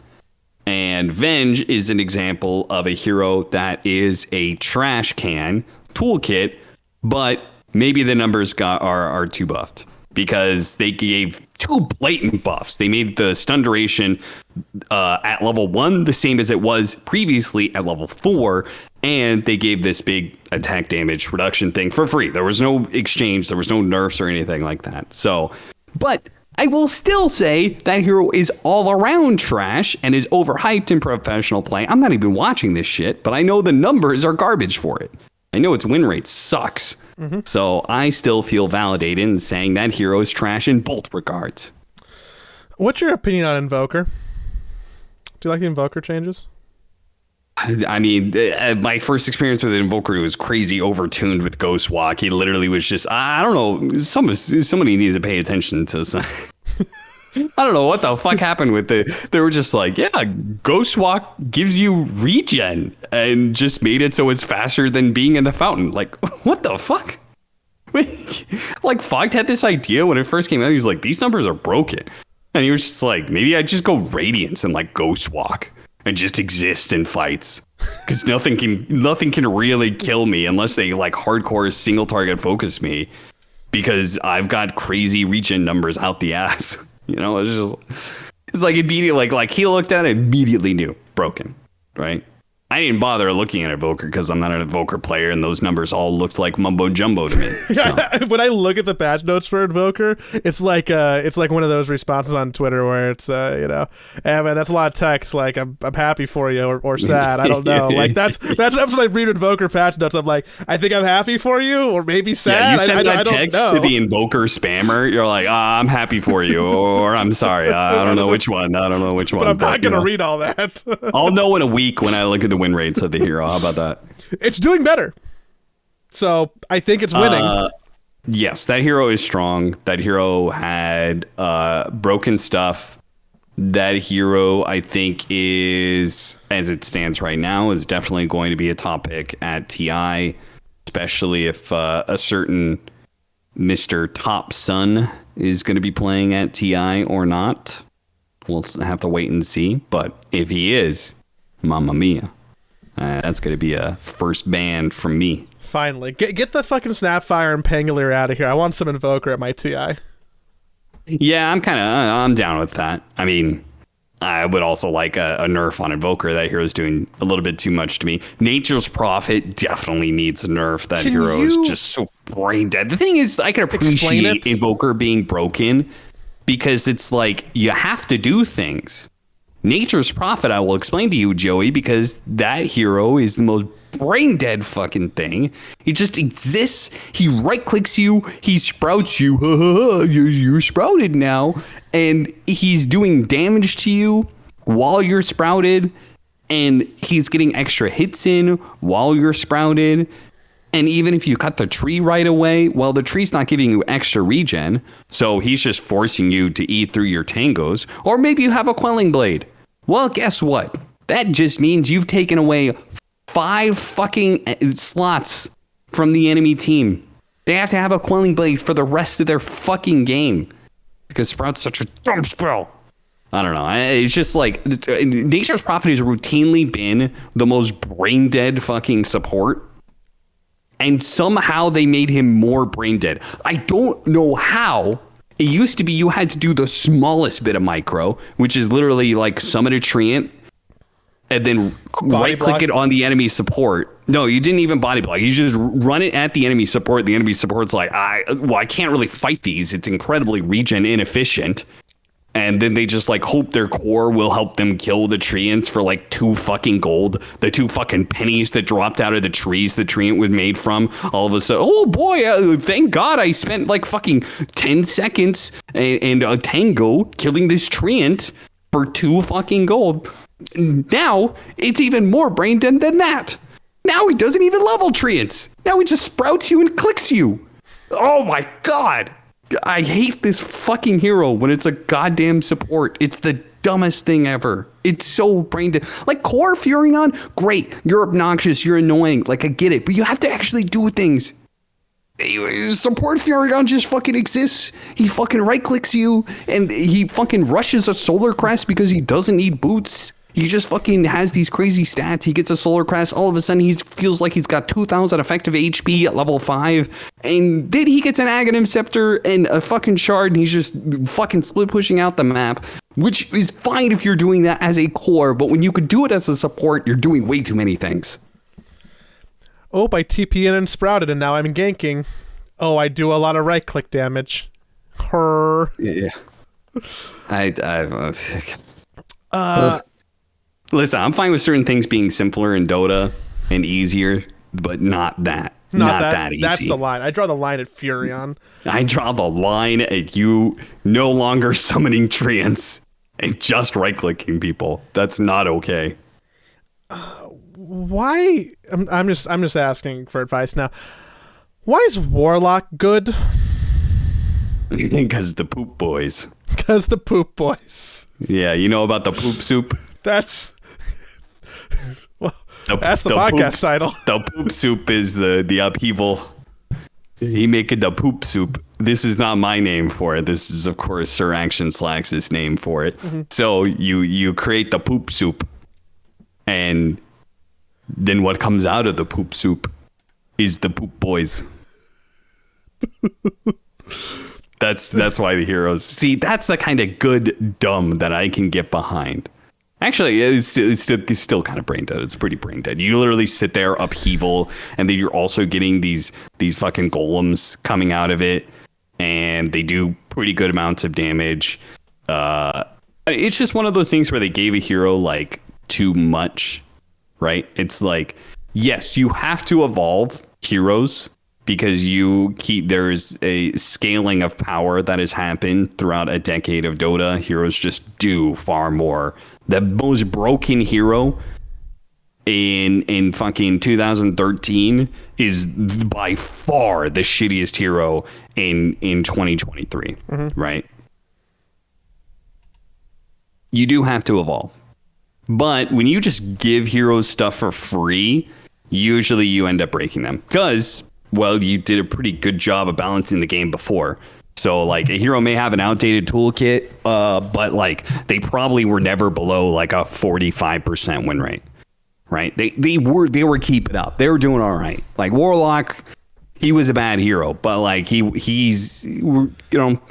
And Venge is an example of a hero that is a trash can toolkit, but maybe the numbers are too buffed because they gave two blatant buffs. They made the stun duration at level 1 the same as it was previously at level 4, and they gave this big attack damage reduction thing for free. There was no exchange, there was no nerfs or anything like that. So, but I will still say that hero is all around trash and is overhyped in professional play. I'm not even watching this shit, but I know the numbers are garbage for it. I know its win rate sucks. Mm-hmm. So I still feel validated in saying that hero is trash in both regards. What's your opinion on Invoker? Do you like the Invoker changes? I mean, my first experience with Invoker was crazy overtuned with Ghost Walk. He literally was just, I don't know, somebody needs to pay attention to some. I don't know what the fuck happened with they were just like, yeah, Ghost Walk gives you regen and just made it so it's faster than being in the fountain. Like, what the fuck? Like, Fogged had this idea when it first came out. He was like, these numbers are broken. And he was just like, maybe I just go Radiance and like Ghost Walk and just exist in fights, because nothing can really kill me unless they like hardcore single target focus me, because I've got crazy regen numbers out the ass. You know, it's like immediately like he looked at it, immediately knew broken, right? I didn't bother looking at Invoker because I'm not an Invoker player, and those numbers all looked like mumbo jumbo to me. So. When I look at the patch notes for Invoker, it's like one of those responses on Twitter where it's hey man, that's a lot of text. Like I'm happy for you or sad. I don't know. Like that's when I read Invoker patch notes. I'm like, I think I'm happy for you, or maybe sad. Yeah, you send that text to the Invoker spammer. You're like, I'm happy for you, or I'm sorry. I don't know which one. But I'm not gonna read all that. I'll know in a week when I look at the win rates of the hero. How about that? It's doing better, so I think it's winning. Yes, that hero is strong. That hero had broken stuff. That hero, I think, is, as it stands right now, is definitely going to be a top pick at TI, especially if a certain Mr. Top Sun is going to be playing at TI or not. We'll have to wait and see. But if he is, mamma mia. That's going to be a first ban from me Finally. Get the fucking Snapfire and Pangolier out of here. I want some Invoker at my TI. Yeah, I'm down with that. I mean, I would also like a nerf on Invoker. That hero's doing a little bit too much to me. Nature's Prophet definitely needs a nerf. That hero is just so brain dead. The thing is, I can appreciate Invoker being broken because it's like you have to do things. Nature's Prophet, I will explain to you, Joey, because that hero is the most brain dead fucking thing. He just exists. He right clicks you. He sprouts you. You're sprouted now. And he's doing damage to you while you're sprouted. And he's getting extra hits in while you're sprouted. And even if you cut the tree right away, well, the tree's not giving you extra regen. So he's just forcing you to eat through your tangos. Or maybe you have a Quelling Blade. Well, guess what? That just means you've taken away 5 fucking slots from the enemy team. They have to have a Quelling Blade for the rest of their fucking game. Because Sprout's such a dumb spell. I don't know. It's just like Nature's Prophet has routinely been the most brain dead fucking support. And somehow they made him more brain dead. I don't know how. It used to be you had to do the smallest bit of micro, which is literally like summon a treant and then right click it on the enemy support. No, you didn't even body block. You just run it at the enemy support. The enemy support's like, I can't really fight these. It's incredibly regen inefficient. And then they just like hope their core will help them kill the treants for like 2 fucking gold. The 2 fucking pennies that dropped out of the trees the treant was made from. All of a sudden, oh boy, thank God I spent like fucking 10 seconds and a tango killing this treant for 2 fucking gold. Now it's even more brain dead than that. Now he doesn't even level treants. Now he just sprouts you and clicks you. Oh my God. I hate this fucking hero when it's a goddamn support. It's the dumbest thing ever. It's so brain dead. Like core Furion, great. You're obnoxious. You're annoying. Like I get it, but you have to actually do things. Support Furion just fucking exists. He fucking right clicks you and he fucking rushes a Solar Crest because he doesn't need boots. He just fucking has these crazy stats. He gets a Solar Crest. All of a sudden, he feels like he's got 2,000 effective HP at level 5. And then he gets an Aghanim Scepter and a fucking Shard. And he's just fucking split pushing out the map. Which is fine if you're doing that as a core. But when you could do it as a support, you're doing way too many things. Oh, I TP in and sprouted and now I'm ganking. Oh, I do a lot of right click damage. Her. Yeah. Listen, I'm fine with certain things being simpler in Dota and easier, but not that. Not that easy. That's the line. I draw the line at Furion. I draw the line at you no longer summoning treants and just right-clicking people. That's not okay. Why? I'm just asking for advice now. Why is Warlock good? Because the poop boys. Because the poop boys. Yeah, you know about the poop soup? That's the podcast title. The poop soup is the upheaval. He making the poop soup. This is not my name for it. This is, of course, Sir Action Slacks' name for it. Mm-hmm. So you create the poop soup, and then what comes out of the poop soup is the poop boys. That's why the heroes. See, that's the kind of good dumb that I can get behind. Actually, it's still kind of brain dead. It's pretty brain dead. You literally sit there, upheaval, and then you're also getting these fucking golems coming out of it, and they do pretty good amounts of damage. It's just one of those things where they gave a hero like too much, right? It's like, yes, you have to evolve heroes because there's a scaling of power that has happened throughout a decade of Dota. Heroes just do far more. The most broken hero in fucking 2013 is by far the shittiest hero in 2023, right? You do have to evolve. But when you just give heroes stuff for free, usually you end up breaking them because, well, you did a pretty good job of balancing the game before. So like a hero may have an outdated toolkit, but like they probably were never below like a 45% win rate, right? They were keeping up. They were doing all right. Like Warlock, he was a bad hero, but like he's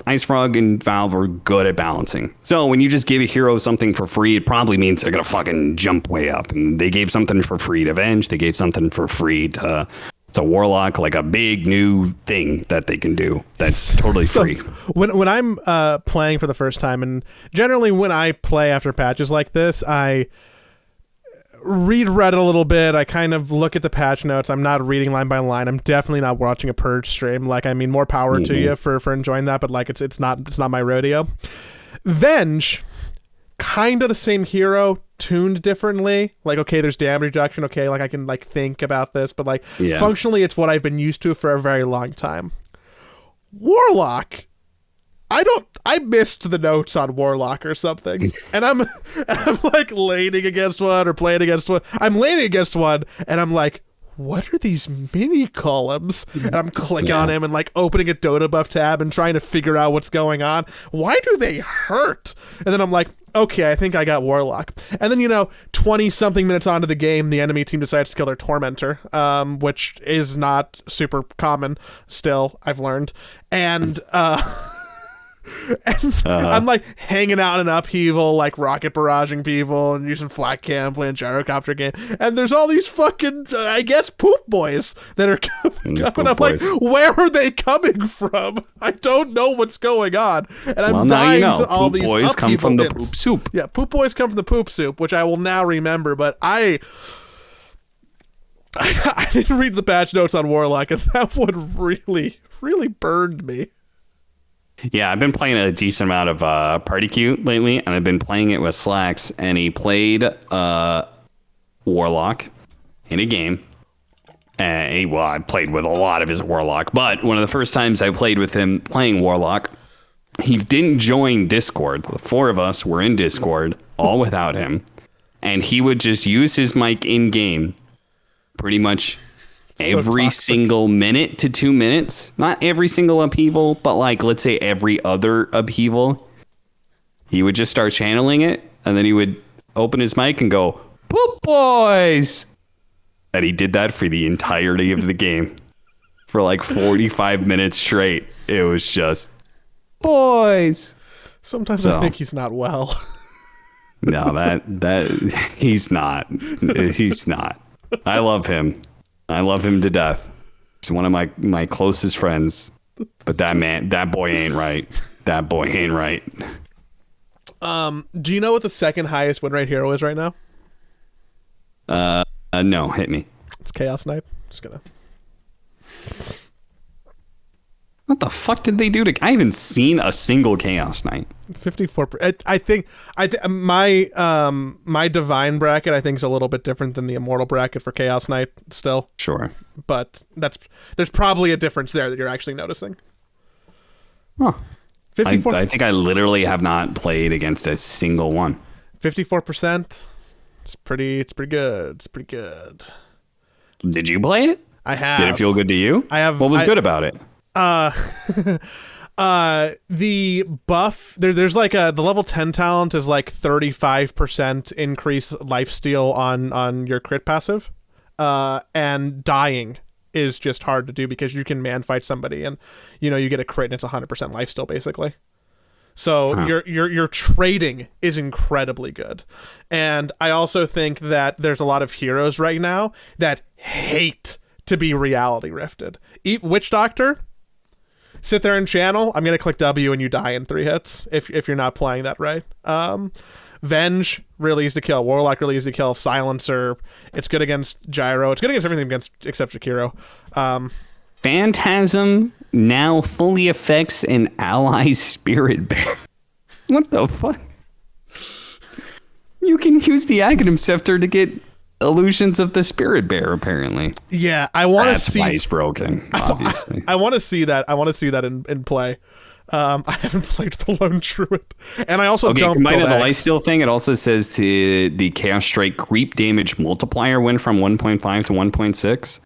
Ice Frog and Valve are good at balancing. So when you just give a hero something for free, it probably means they're gonna fucking jump way up. And they gave something for free to Venge. They gave something for free to Warlock, like a big new thing that they can do that's totally free. When I'm playing for the first time, and generally when I play after patches like this, I read Reddit a little bit. I kind of look at the patch notes. I'm not reading line by line. I'm definitely not watching a purge stream. Like, I mean, more power to you for enjoying that, but like it's not my rodeo. Venge, kind of the same hero, tuned differently. Like, okay, there's damage reduction. Okay, like I can like think about this, but like functionally, it's what I've been used to for a very long time. Warlock, I missed the notes on Warlock or something, and I'm like leaning against one or playing against one. I'm leaning against one, and I'm like, what are these mini columns? And I'm clicking on him and like opening a Dota buff tab and trying to figure out what's going on. Why do they hurt? And then I'm like, okay, I think I got Warlock. And then 20 something minutes onto the game, the enemy team decides to kill their Tormentor, which is not super common. Still, I've learned, and I'm like hanging out in upheaval, like rocket barraging people and using flat cam, playing gyrocopter game, and there's all these fucking I guess poop boys that are coming up, and I'm like, where are they coming from? I don't know what's going on, and I'm dying to all poop these boys come from the hits. poop soup. Yeah, poop boys come from the poop soup, which I will now remember, but I didn't read the patch notes on Warlock, and that one really burned me. Yeah, I've been playing a decent amount of Party Queue lately, and I've been playing it with Slacks, and he played Warlock in a game. And I played with a lot of his Warlock, but one of the first times I played with him playing Warlock, he didn't join Discord. The four of us were in Discord, all without him, and he would just use his mic in-game pretty much every single minute to 2 minutes. Not every single upheaval, but like, let's say every other upheaval. He would just start channeling it, and then he would open his mic and go, "Poop boys!" And he did that for the entirety of the game. For like 45 minutes straight. It was just, boys. Sometimes I think he's not well. No, that he's not. He's not. I love him. I love him to death. He's one of my closest friends. But that boy ain't right. That boy ain't right. Do you know what the second highest win rate hero is right now? No, hit me. It's Chaos Knight. Just gonna. What the fuck did they do to? I haven't seen a single Chaos Knight. 54%. I think my divine bracket I think is a little bit different than the immortal bracket for Chaos Knight still. Sure. But there's probably a difference there that you're actually noticing. Huh. 54. I think I literally have not played against a single one. 54%. It's pretty good. It's pretty good. Did you play it? I have. Did it feel good to you? I have. What was good about it? The buff there's like the level 10 talent is like 35% increase lifesteal on your crit passive, and dying is just hard to do because you can man fight somebody and you get a crit and it's 100% lifesteal basically. So your trading is incredibly good. And I also think that there's a lot of heroes right now that hate to be reality rifted. Witch Doctor, sit there and channel. I'm going to click W and you die in 3 hits if you're not playing that right. Venge, really easy to kill. Warlock, really easy to kill. Silencer, it's good against Gyro. It's good against everything except Shakiro. Phantasm now fully affects an ally Spirit Bear. What the fuck? You can use the Aghanim Scepter to get illusions of the Spirit Bear, apparently. Yeah, I want to see. That's why he's broken, obviously. I want to see that. I want to see that in play. I haven't played the Lone Druid, and I also don't. Combined with the lifesteal thing, it also says the Chaos Strike creep damage multiplier went from 1.5 to 1.6.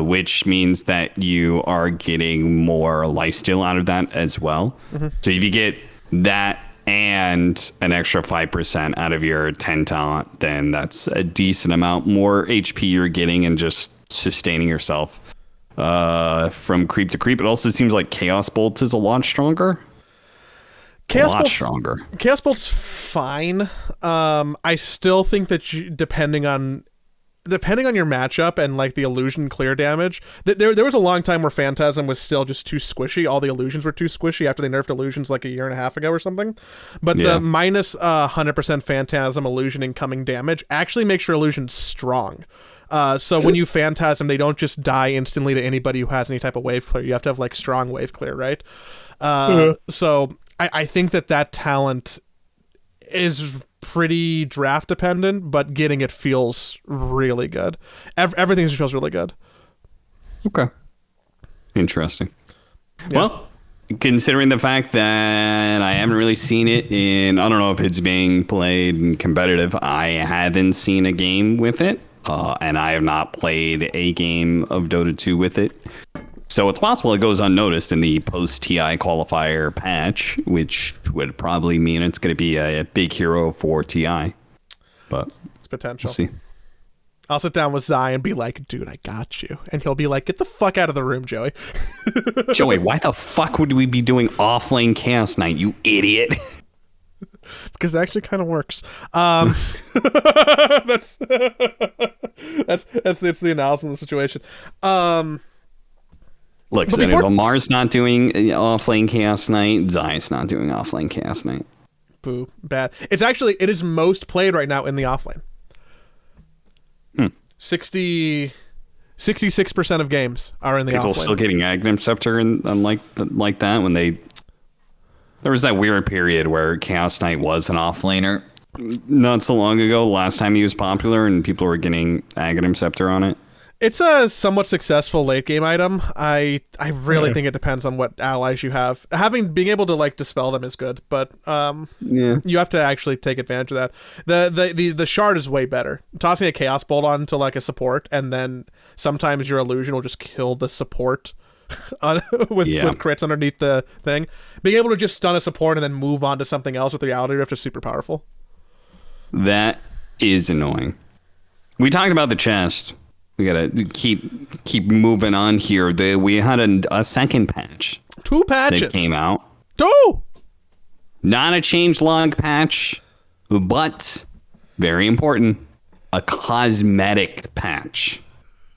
Which means that you are getting more lifesteal out of that as well. Mm-hmm. So if you get that and an extra 5% out of your 10 talent, then that's a decent amount more HP you're getting and just sustaining yourself from creep to creep. It also seems like Chaos Bolt is a lot stronger. Chaos Bolt's fine. I still think that depending on your matchup and like the illusion clear damage, there was a long time where Phantasm was still just too squishy. All the illusions were too squishy after they nerfed illusions like a year and a half ago or something. But the minus 100% Phantasm illusion incoming damage actually makes your illusions strong. So when you Phantasm, they don't just die instantly to anybody who has any type of wave clear. You have to have like strong wave clear, right? So I think that talent is pretty draft dependent, but getting it feels really good. Everything just feels really good. Okay. Interesting. Yeah. Well, considering the fact that I haven't really seen it I don't know if it's being played in competitive. I haven't seen a game with it, and I have not played a game of Dota 2 with it. So it's possible it goes unnoticed in the post-TI qualifier patch, which would probably mean it's going to be a big hero for TI. But it's potential. We'll see. I'll sit down with Zai and be like, dude, I got you. And he'll be like, get the fuck out of the room, Joey. Joey, why the fuck would we be doing offlane Chaos Knight, you idiot? Because it actually kind of works. That's the analysis of the situation. Look, so if Amar's not doing offlane Chaos Knight, Zai's not doing offlane Chaos Knight. Boo. Bad. It is most played right now in the offlane. 66% of games are in the offlane. People still getting Aghanim Scepter and like that when there was that weird period where Chaos Knight was an offlaner not so long ago, the last time he was popular, and people were getting Aghanim Scepter on it. It's a somewhat successful late game item. I really think it depends on what allies you have. Being able to like dispel them is good, but you have to actually take advantage of that. The shard is way better. Tossing a Chaos Bolt onto like a support, and then sometimes your illusion will just kill the support with crits underneath the thing. Being able to just stun a support and then move on to something else with Reality Rift is super powerful. That is annoying. We talked about the chest. We gotta keep moving on here. We had a second patch. 2 patches that came out. 2. Not a changelog patch, but very important, a cosmetic patch.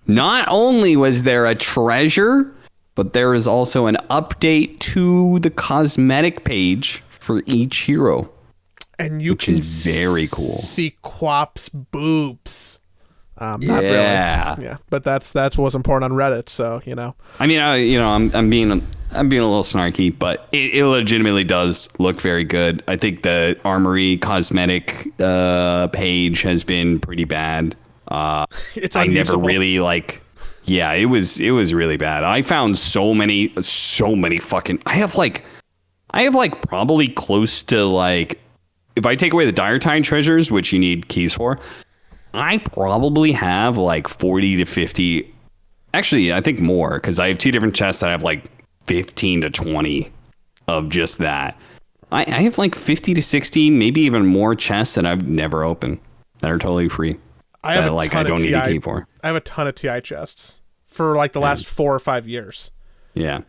Not only was there a treasure, but there is also an update to the cosmetic page for each hero, and which is very cool. See Quap's boobs. Not really. Yeah, but that's what's important on Reddit. So I mean, I'm being a little snarky, but it legitimately does look very good. I think the Armory cosmetic page has been pretty bad. It's I unusable. never really like. Yeah, it was really bad. I found so many fucking. I have probably close to like, if I take away the Dire Tide treasures, which you need keys for, I probably have like 40 to 50. Actually, I think more, because I have 2 different chests that have like 15 to 20 of just that. I have like 50 to 60, maybe even more chests that I've never opened that are totally free. I don't need a key for. I have a ton of TI chests for like the last 4 or 5 years. Yeah.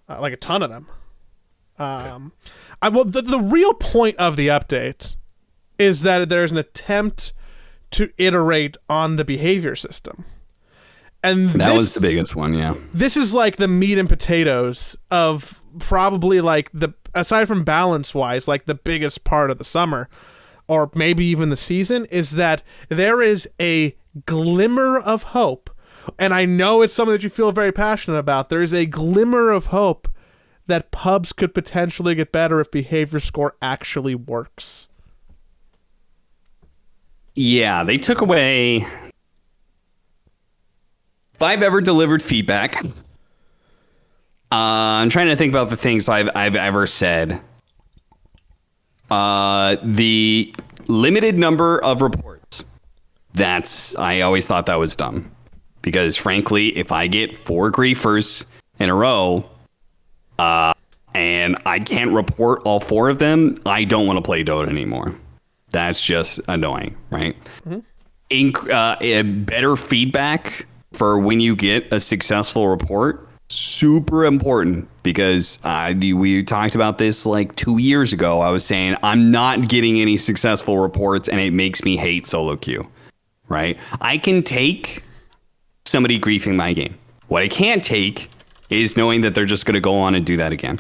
Like a ton of them. The real point of the update is that there's an attempt to iterate on the behavior system. And that was the biggest one, yeah. This is like the meat and potatoes of probably like aside from balance wise, like the biggest part of the summer, or maybe even the season, is that there is a glimmer of hope. And I know it's something that you feel very passionate about. There is a glimmer of hope that pubs could potentially get better if behavior score actually works. Yeah, they took away. If I've ever delivered feedback, I'm trying to think about the things I've ever said. The limited number of reports. I always thought that was dumb. Because frankly, if I get 4 griefers in a row, and I can't report all 4 of them, I don't want to play Dota anymore. That's just annoying, right? Better feedback for when you get a successful report, super important, because we talked about this like 2 years ago. I was saying I'm not getting any successful reports, and it makes me hate solo queue, right? I can take somebody griefing my game. What I can't take is knowing that they're just going to go on and do that again,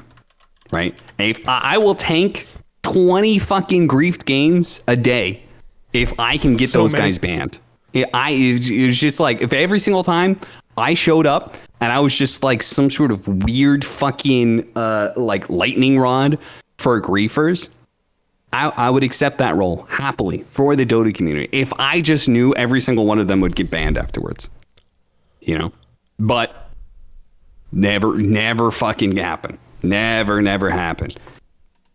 right? And if I will tank 20 fucking griefed games a day if I can get those guys banned. It's just like, if every single time I showed up and I was just like some sort of weird fucking like lightning rod for griefers, I would accept that role happily for the Dota community if I just knew every single one of them would get banned afterwards, you know. But never fucking happened. Never happened.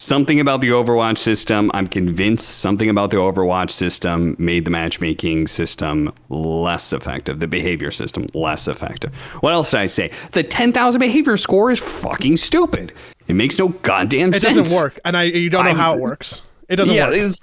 Something about the Overwatch system, I'm convinced something about the Overwatch system made the matchmaking system less effective, the behavior system less effective. What else did I say? The 10,000 behavior score is fucking stupid. It makes no goddamn sense. It doesn't work, and you don't know how it works. It doesn't work. It's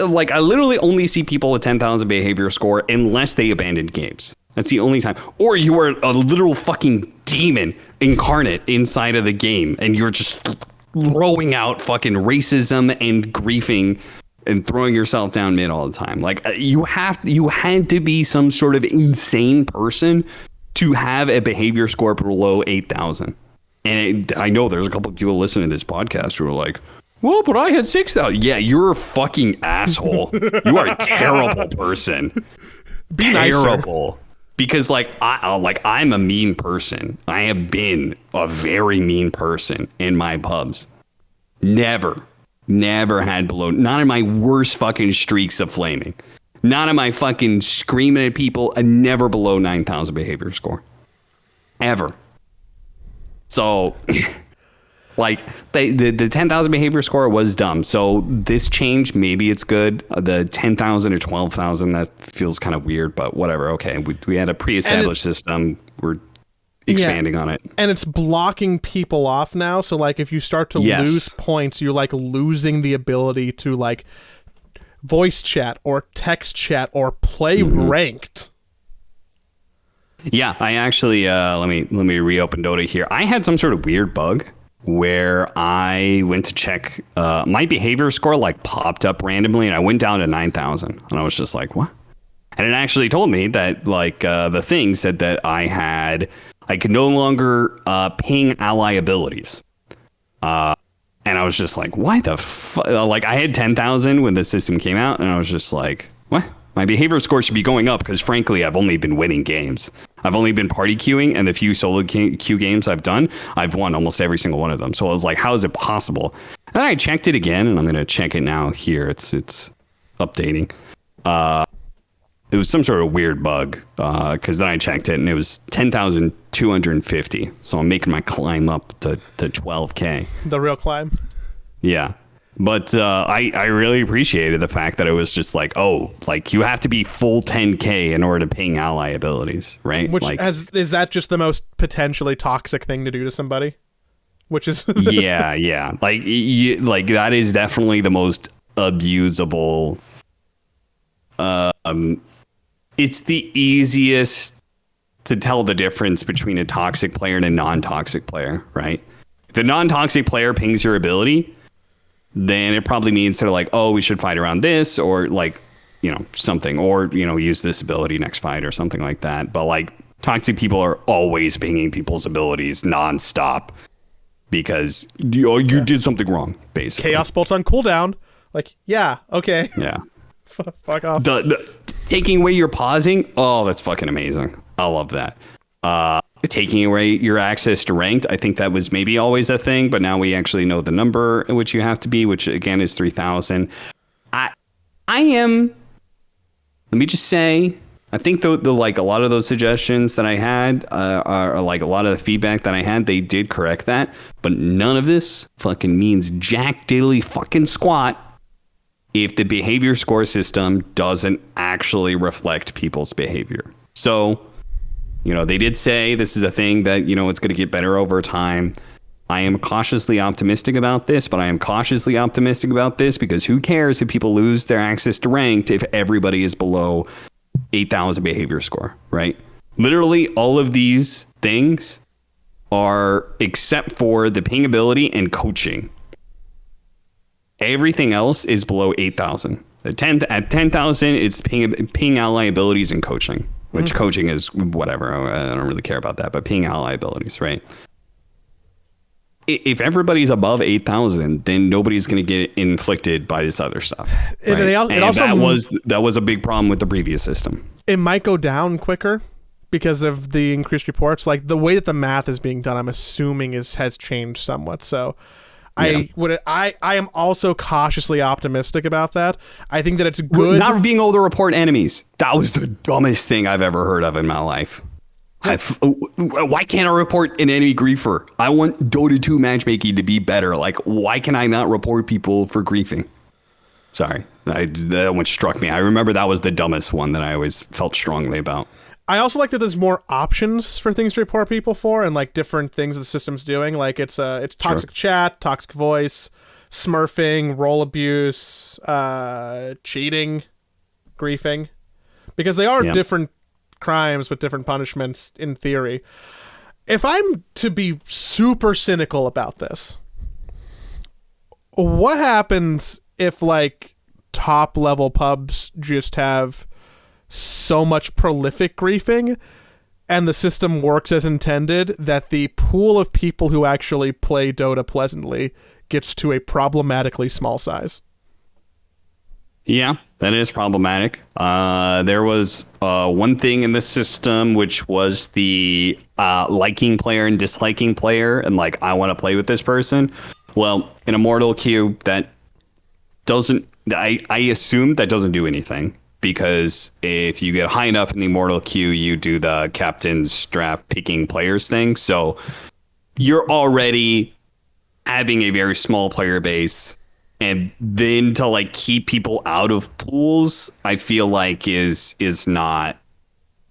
like, I literally only see people with 10,000 behavior score unless they abandon games. That's the only time. Or you are a literal fucking demon incarnate inside of the game, and you're just throwing out fucking racism and griefing and throwing yourself down mid all the time. Like, you had to be some sort of insane person to have a behavior score below 8,000. And I know there's a couple of people listening to this podcast who are like, well, but I had 6,000. Yeah, you're a fucking asshole. You are a terrible person. Be terrible. Nicer. Because I'm a mean person. I have been a very mean person in my pubs. Never had below, not in my worst fucking streaks of flaming, not in my fucking screaming at people, never below 9,000 behavior score. Ever. So like the 10,000 behavior score was dumb. So this change, maybe it's good. The 10,000 or 12,000, that feels kind of weird, but whatever. Okay, we had a pre-established system. We're expanding on it, and it's blocking people off now. So like, if you start to lose points, you're like losing the ability to like voice chat or text chat or play ranked. Yeah, I actually let me reopen Dota here. I had some sort of weird bug where I went to check my behavior score, like popped up randomly, and I went down to 9,000, and I was just like, what? And it actually told me that like the thing said that I could no longer ping ally abilities. And I was just like, why the fuck? Like, I had 10,000 when the system came out, and I was just like, what? My behavior score should be going up because, frankly, I've only been winning games. I've only been party queuing, and the few solo queue games I've done, I've won almost every single one of them. So I was like, how is it possible? And then I checked it again, and I'm going to check it now here. It's updating. It was some sort of weird bug because then I checked it, and it was 10,250. So I'm making my climb up to 12K. The real climb? Yeah. But I really appreciated the fact that it was just like, oh, like you have to be full 10K in order to ping ally abilities, right? Which like, is that just the most potentially toxic thing to do to somebody? Which is yeah. Like that is definitely the most abusable. It's the easiest to tell the difference between a toxic player and a non-toxic player, right? If the non-toxic player pings your ability, then it probably means they're like, oh, we should fight around this, or like, you know, something, or, you know, use this ability next fight or something like that. But like, toxic people are always pinging people's abilities nonstop because you did something wrong, basically. Chaos bolts on cooldown. Like, yeah, okay. Yeah. Fuck off. Taking away your pausing, oh, that's fucking amazing. I love that. Taking away your access to ranked, I think that was maybe always a thing, but now we actually know the number at which you have to be, which again is 3,000. I am, let me just say, I think the like a lot of those suggestions that I had are like a lot of the feedback that I had, they did correct that, but none of this fucking means jack diddly fucking squat if the behavior score system doesn't actually reflect people's behavior. So, you know, they did say this is a thing that, you know, it's going to get better over time. I am cautiously optimistic about this, but I am cautiously optimistic about this because who cares if people lose their access to ranked if everybody is below 8,000 behavior score, right? Literally all of these things are, except for the ping ability and coaching, everything else is below 8,000. At 10,000, it's ping ally abilities and coaching, which coaching is whatever. I don't really care about that, but ping ally abilities, right? If everybody's above 8,000, then nobody's going to get inflicted by this other stuff. Right? That was a big problem with the previous system. It might go down quicker because of the increased reports. Like the way that the math is being done, I'm assuming has changed somewhat. So I am also cautiously optimistic about that. I think that it's good. Not being able to report enemies. That was the dumbest thing I've ever heard of in my life. Why can't I report an enemy griefer? I want Dota 2 matchmaking to be better. Like, why can I not report people for griefing? Sorry, that one struck me. I remember that was the dumbest one that I always felt strongly about. I also like that there's more options for things to report people for, and like different things the system's doing. Like it's toxic chat, toxic voice, smurfing, role abuse, cheating, griefing, because they are different crimes with different punishments in theory. If I'm to be super cynical about this, what happens if like top level pubs just have so much prolific griefing and the system works as intended that the pool of people who actually play Dota pleasantly gets to a problematically small size? Yeah, that is problematic. There was one thing in the system, which was the liking player and disliking player, and like, I want to play with this person. Well, in Immortal queue, that doesn't, I assume that doesn't do anything, because if you get high enough in the Immortal queue, you do the captain's draft picking players thing. So you're already having a very small player base. And then to like keep people out of pools, I feel like is not.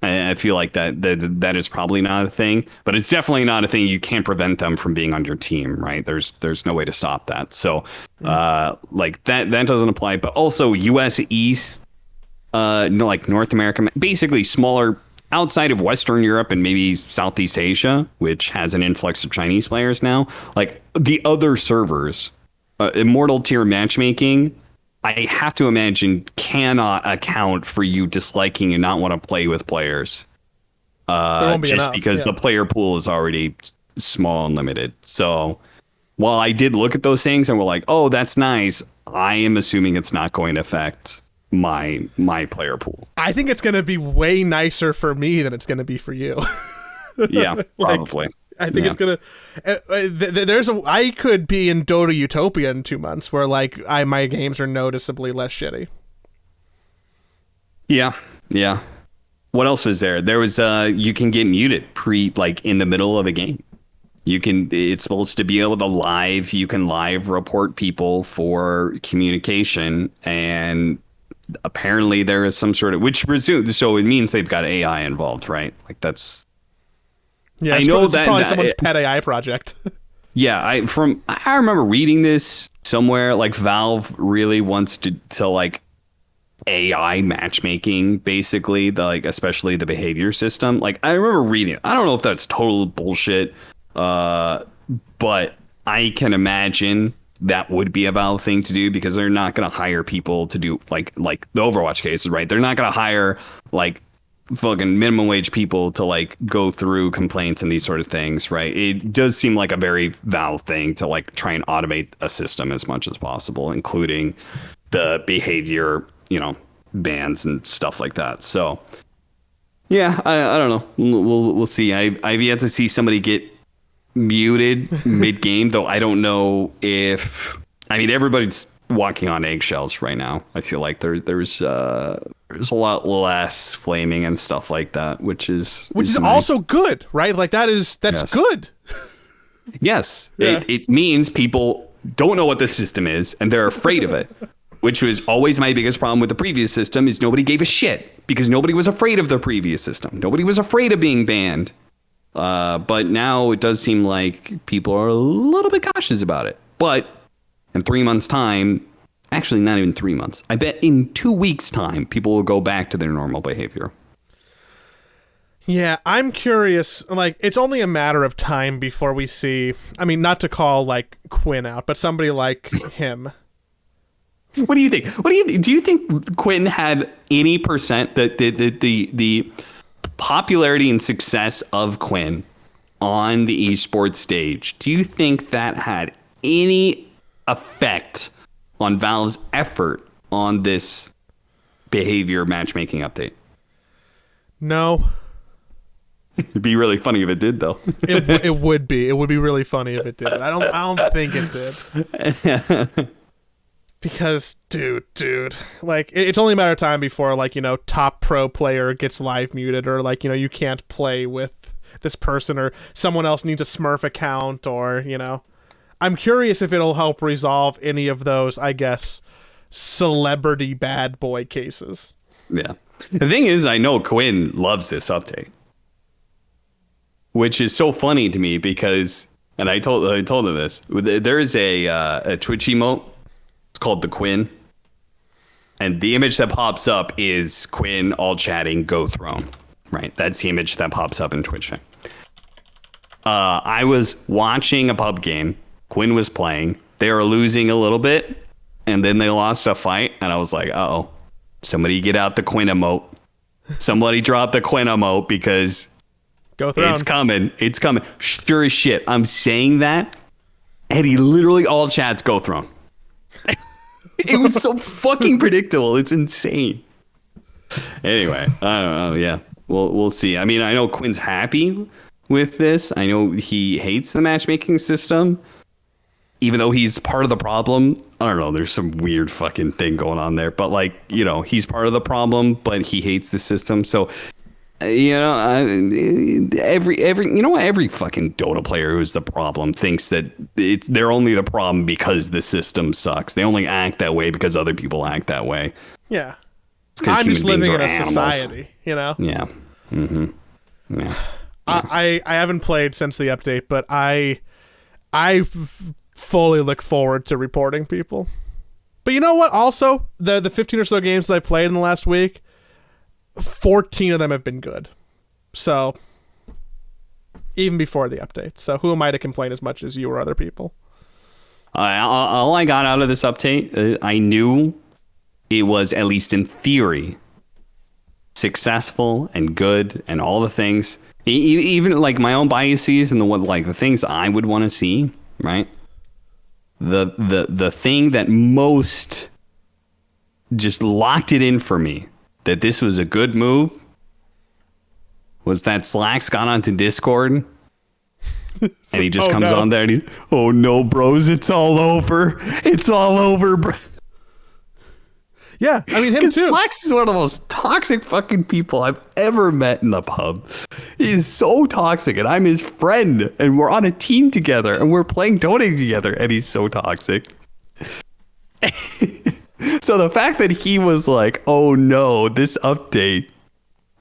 I feel like that is probably not a thing, but it's definitely not a thing. You can't prevent them from being on your team, right? There's no way to stop that. So like that doesn't apply. But also US East, like North America, basically smaller outside of Western Europe and maybe Southeast Asia, which has an influx of Chinese players now. Like the other servers. Immortal tier matchmaking, I have to imagine, cannot account for you disliking and not want to play with players. Because the player pool is already small and limited. So while I did look at those things and we're like, oh, that's nice, I am assuming it's not going to affect my player pool. I think it's going to be way nicer for me than it's going to be for you. Yeah, probably. I think it's gonna. I could be in Dota Utopia in 2 months, where like my games are noticeably less shitty. Yeah. What else was there? There was you can get muted in the middle of a game. It's supposed to be able to you can live report people for communication, and apparently there is some sort of so it means they've got AI involved, right? Like that's. Yeah, I know that probably someone's pet AI project. Yeah, I remember reading this somewhere. Like Valve really wants to like AI matchmaking, basically, especially the behavior system. Like I remember reading it. I don't know if that's total bullshit, but I can imagine that would be a Valve thing to do, because they're not going to hire people to do like the Overwatch cases, right? They're not going to hire like fucking minimum wage people to like go through complaints and these sort of things, right? It does seem like a very Valve thing to like try and automate a system as much as possible, including the behavior, bans and stuff like that. So yeah, I don't know. We'll see. I've yet to see somebody get muted mid game, though. I don't know if, everybody's walking on eggshells right now. I feel like there's a lot less flaming and stuff like that, which is nice. Also good, right? Like that's good. Yes, yeah. It means people don't know what the system is and they're afraid of it, which was always my biggest problem with the previous system. Is nobody gave a shit because nobody was afraid of the previous system. Nobody was afraid of being banned. But now it does seem like people are a little bit cautious about it. But in 3 months' time, actually not even 3 months, I bet in 2 weeks' time, people will go back to their normal behavior. Yeah, I'm curious. Like, it's only a matter of time before we see. I mean, not to call like Quinn out, but somebody like him. What do you think? Do you think Quinn had any percent that the popularity and success of Quinn on the esports stage? Do you think that had any effect on Valve's effort on this behavior matchmaking update? No. It'd be really funny if it did, though. It would be. It would be really funny if it did. I don't think it did. Because, dude, like, it's only a matter of time before, like, top pro player gets live muted, or, like, you can't play with this person, or someone else needs a Smurf account, or, I'm curious if it'll help resolve any of those, I guess, celebrity bad boy cases. Yeah. The thing is, I know Quinn loves this update, which is so funny to me because, and I told him this, there is a Twitch emote. It's called the Quinn, and the image that pops up is Quinn all chatting Go Throne, right? That's the image that pops up in Twitch. I was watching a pub game. Quinn was playing. They were losing a little bit, and then they lost a fight, and I was like, uh-oh, somebody get out the Quinn emote. Somebody drop the Quinn emote, because Go Throne. It's coming. Sure as shit. I'm saying that, and he literally all chats Go Throne. It was so fucking predictable. It's insane. Anyway, I don't know. Yeah, we'll see. I mean, I know Quinn's happy with this. I know he hates the matchmaking system, even though he's part of the problem. I don't know. There's some weird fucking thing going on there, but like, he's part of the problem, but he hates the system. So, every fucking Dota player who's the problem thinks that they're only the problem because the system sucks. They only act that way because other people act that way. Yeah. I'm just living in a society, Yeah. Mm-hmm. Yeah. I haven't played since the update, but I fully look forward to reporting people. But you know what? Also, the 15 or so games that I played in the last week, 14 of them have been good. So, even before the update. So, who am I to complain as much as you or other people? All I got out of this update, I knew it was, at least in theory, successful and good and all the things. Even like my own biases and the things I would want to see, right? The thing that most just locked it in for me that this was a good move was that Slacks got onto Discord and he just comes on there and he's, oh no, bros, it's all over. It's all over, bro. Yeah, I mean, him too. Slacks is one of the most toxic fucking people I've ever met in the pub. He's so toxic, and I'm his friend, and we're on a team together, and we're playing Dota together, and he's so toxic. So the fact that he was like, oh no, this update,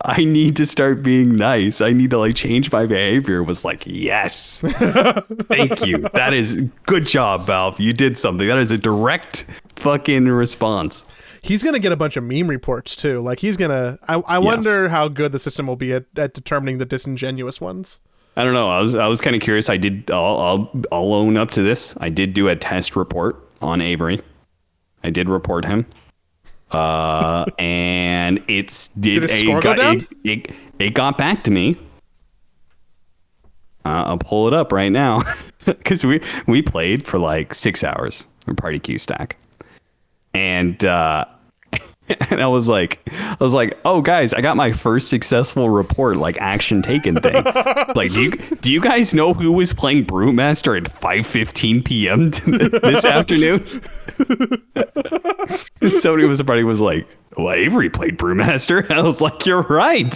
I need to start being nice. I need to like change my behavior, was like, yes. Thank you. That is good job, Valve. You did something. That is a direct fucking response. He's going to get a bunch of meme reports too. Like he's going to, I wonder how good the system will be at determining the disingenuous ones. I don't know. I was kind of curious. I'll own up to this. I did do a test report on Avery. I did report him. And did his score go down? It got back to me. I'll pull it up right now because we played for like 6 hours in Party Q stack. And and I was like, oh guys, I got my first successful report, like action taken thing. Like, do you guys know who was playing Brewmaster at 5:15 p.m. this afternoon? And somebody was like, well, Avery played Brewmaster. I was like, you're right.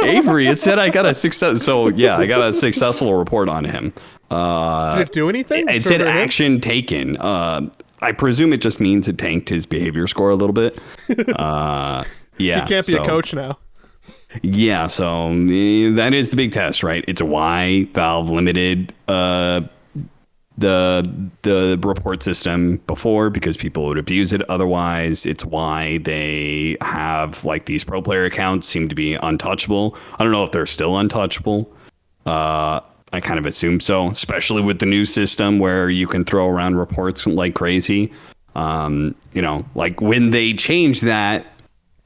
Avery, it said I got a success. So yeah, I got a successful report on him. Did it do anything? It said action taken. I presume it just means it tanked his behavior score a little bit. Yeah. He can't be a coach now. Yeah, so that is the big test, right? It's why Valve limited the report system before, because people would abuse it otherwise. It's why they have like these pro player accounts seem to be untouchable. I don't know if they're still untouchable. I kind of assume so, especially with the new system where you can throw around reports like crazy. Like when they change that,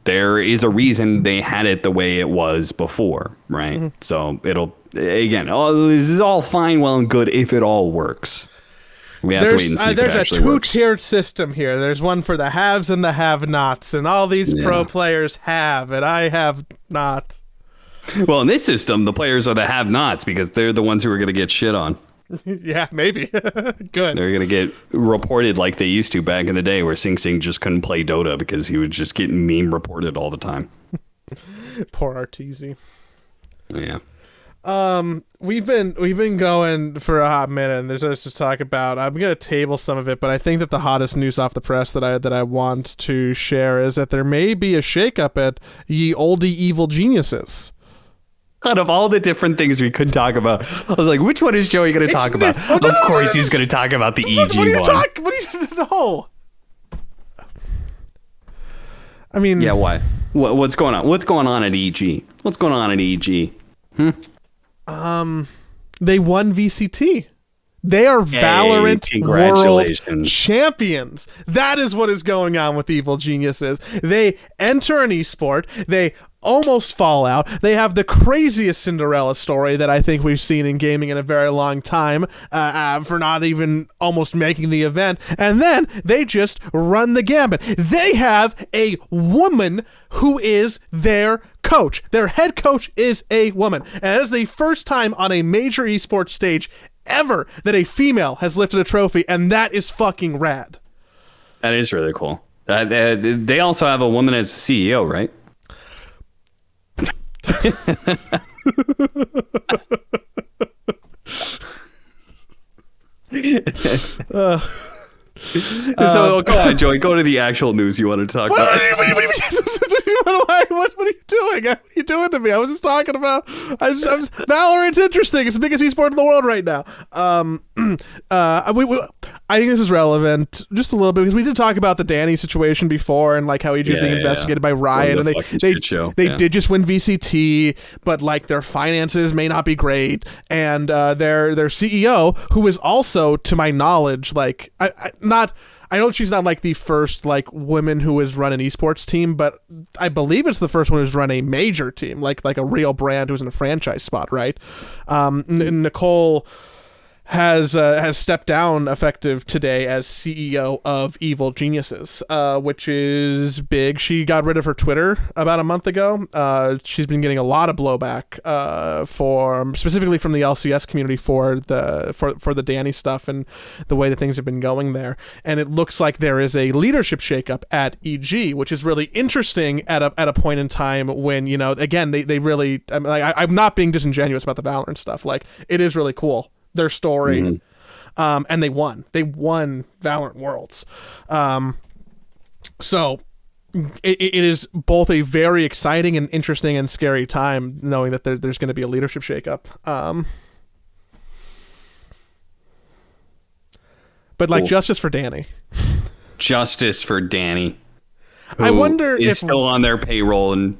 there is a reason they had it the way it was before, right? Mm-hmm. So it'll, again, this is all fine, well and good if it all works. We have to wait and see if it there's a actually works. two-tiered system here. There's one for the haves and the have-nots, and all these pro players have, and I have not. Well, in this system, the players are the have-nots because they're the ones who are going to get shit on. Yeah, maybe. Good. They're going to get reported like they used to back in the day where Sing Sing just couldn't play Dota because he was just getting meme reported all the time. Poor RTZ. Yeah. We've been going for a hot minute, and there's this to talk about. I'm gonna table some of it, but I think that the hottest news off the press that I want to share is that there may be a shakeup at ye olde evil geniuses. Out of all the different things we could talk about, I was like, which one is Joey going to talk about? Of course he's going to talk about the EG one. What are you no. I mean, yeah, why? What's going on? What's going on at EG? What's going on at EG? They won VCT. They are Valorant World Champions. That is what is going on with Evil Geniuses. They enter an esport. They almost fall out. They have the craziest Cinderella story that I think we've seen in gaming in a very long time, for not even almost making the event. And then they just run the gambit. They have a woman who is their coach. Their head coach is a woman. And that is the first time on a major esports stage ever that a female has lifted a trophy, and that is fucking rad. That is really cool. They also have a woman as CEO, right? So go on, Joey. Go to the actual news you wanted to talk about. What are you doing? What are you doing to me? I was just talking about. Valorant's interesting. It's the biggest esport in the world right now. I think this is relevant just a little bit because we did talk about the Danny situation before and like how he was being investigated by Riot, and they did just win VCT, but like their finances may not be great, and their CEO, who is also, to my knowledge, like I know she's not like the first like woman who has run an esports team, but I believe it's the first one who's run a major team, like a real brand who's in a franchise spot, right? Nicole has stepped down effective today as CEO of Evil Geniuses, which is big. She got rid of her Twitter about a month ago. She's been getting a lot of blowback specifically from the LCS community for the Danny stuff and the way that things have been going there. And it looks like there is a leadership shakeup at EG, which is really interesting at a point in time when, you know, again, they really, I'm not being disingenuous about the Valorant stuff. Like, it is really cool, their story. And they won Valorant Worlds. So it is both a very exciting and interesting and scary time knowing that there's going to be a leadership shakeup. But like, cool. Justice for Danny. Justice for Danny. I wonder if still on their payroll and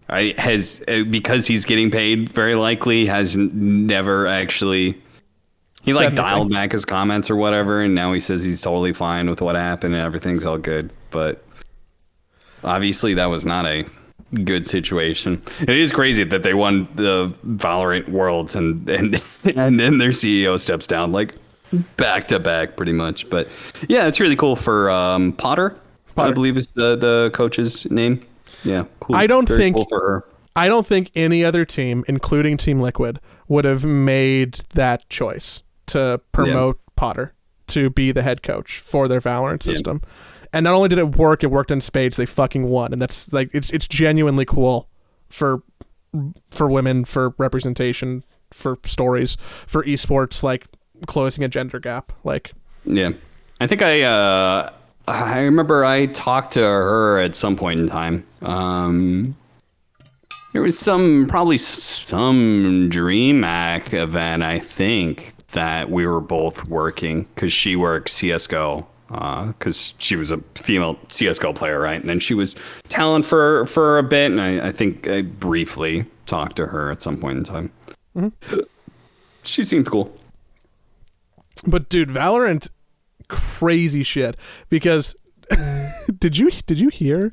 has, because he's getting paid, very likely has never actually. He like dialed back his comments or whatever, and now he says he's totally fine with what happened and everything's all good. But obviously that was not a good situation. It is crazy that they won the Valorant Worlds and then their CEO steps down like back to back pretty much. But yeah, it's really cool for Potter, I believe is the coach's name. Yeah, cool. I don't Very think cool for her. I don't think any other team, including Team Liquid, would have made that choice to promote Potter to be the head coach for their Valorant system. And not only did it worked in spades, they fucking won. And that's like, it's genuinely cool for women, for representation, for stories, for esports, like closing a gender gap. Like, yeah, I think I remember I talked to her at some point in time. There was probably some DreamHack event, I think, that we were both working because she worked CSGO because she was a female CSGO player, right? And then she was talent for a bit, and I think I briefly talked to her at some point in time. Mm-hmm. She seemed cool. But dude, Valorant, crazy shit. Because did you hear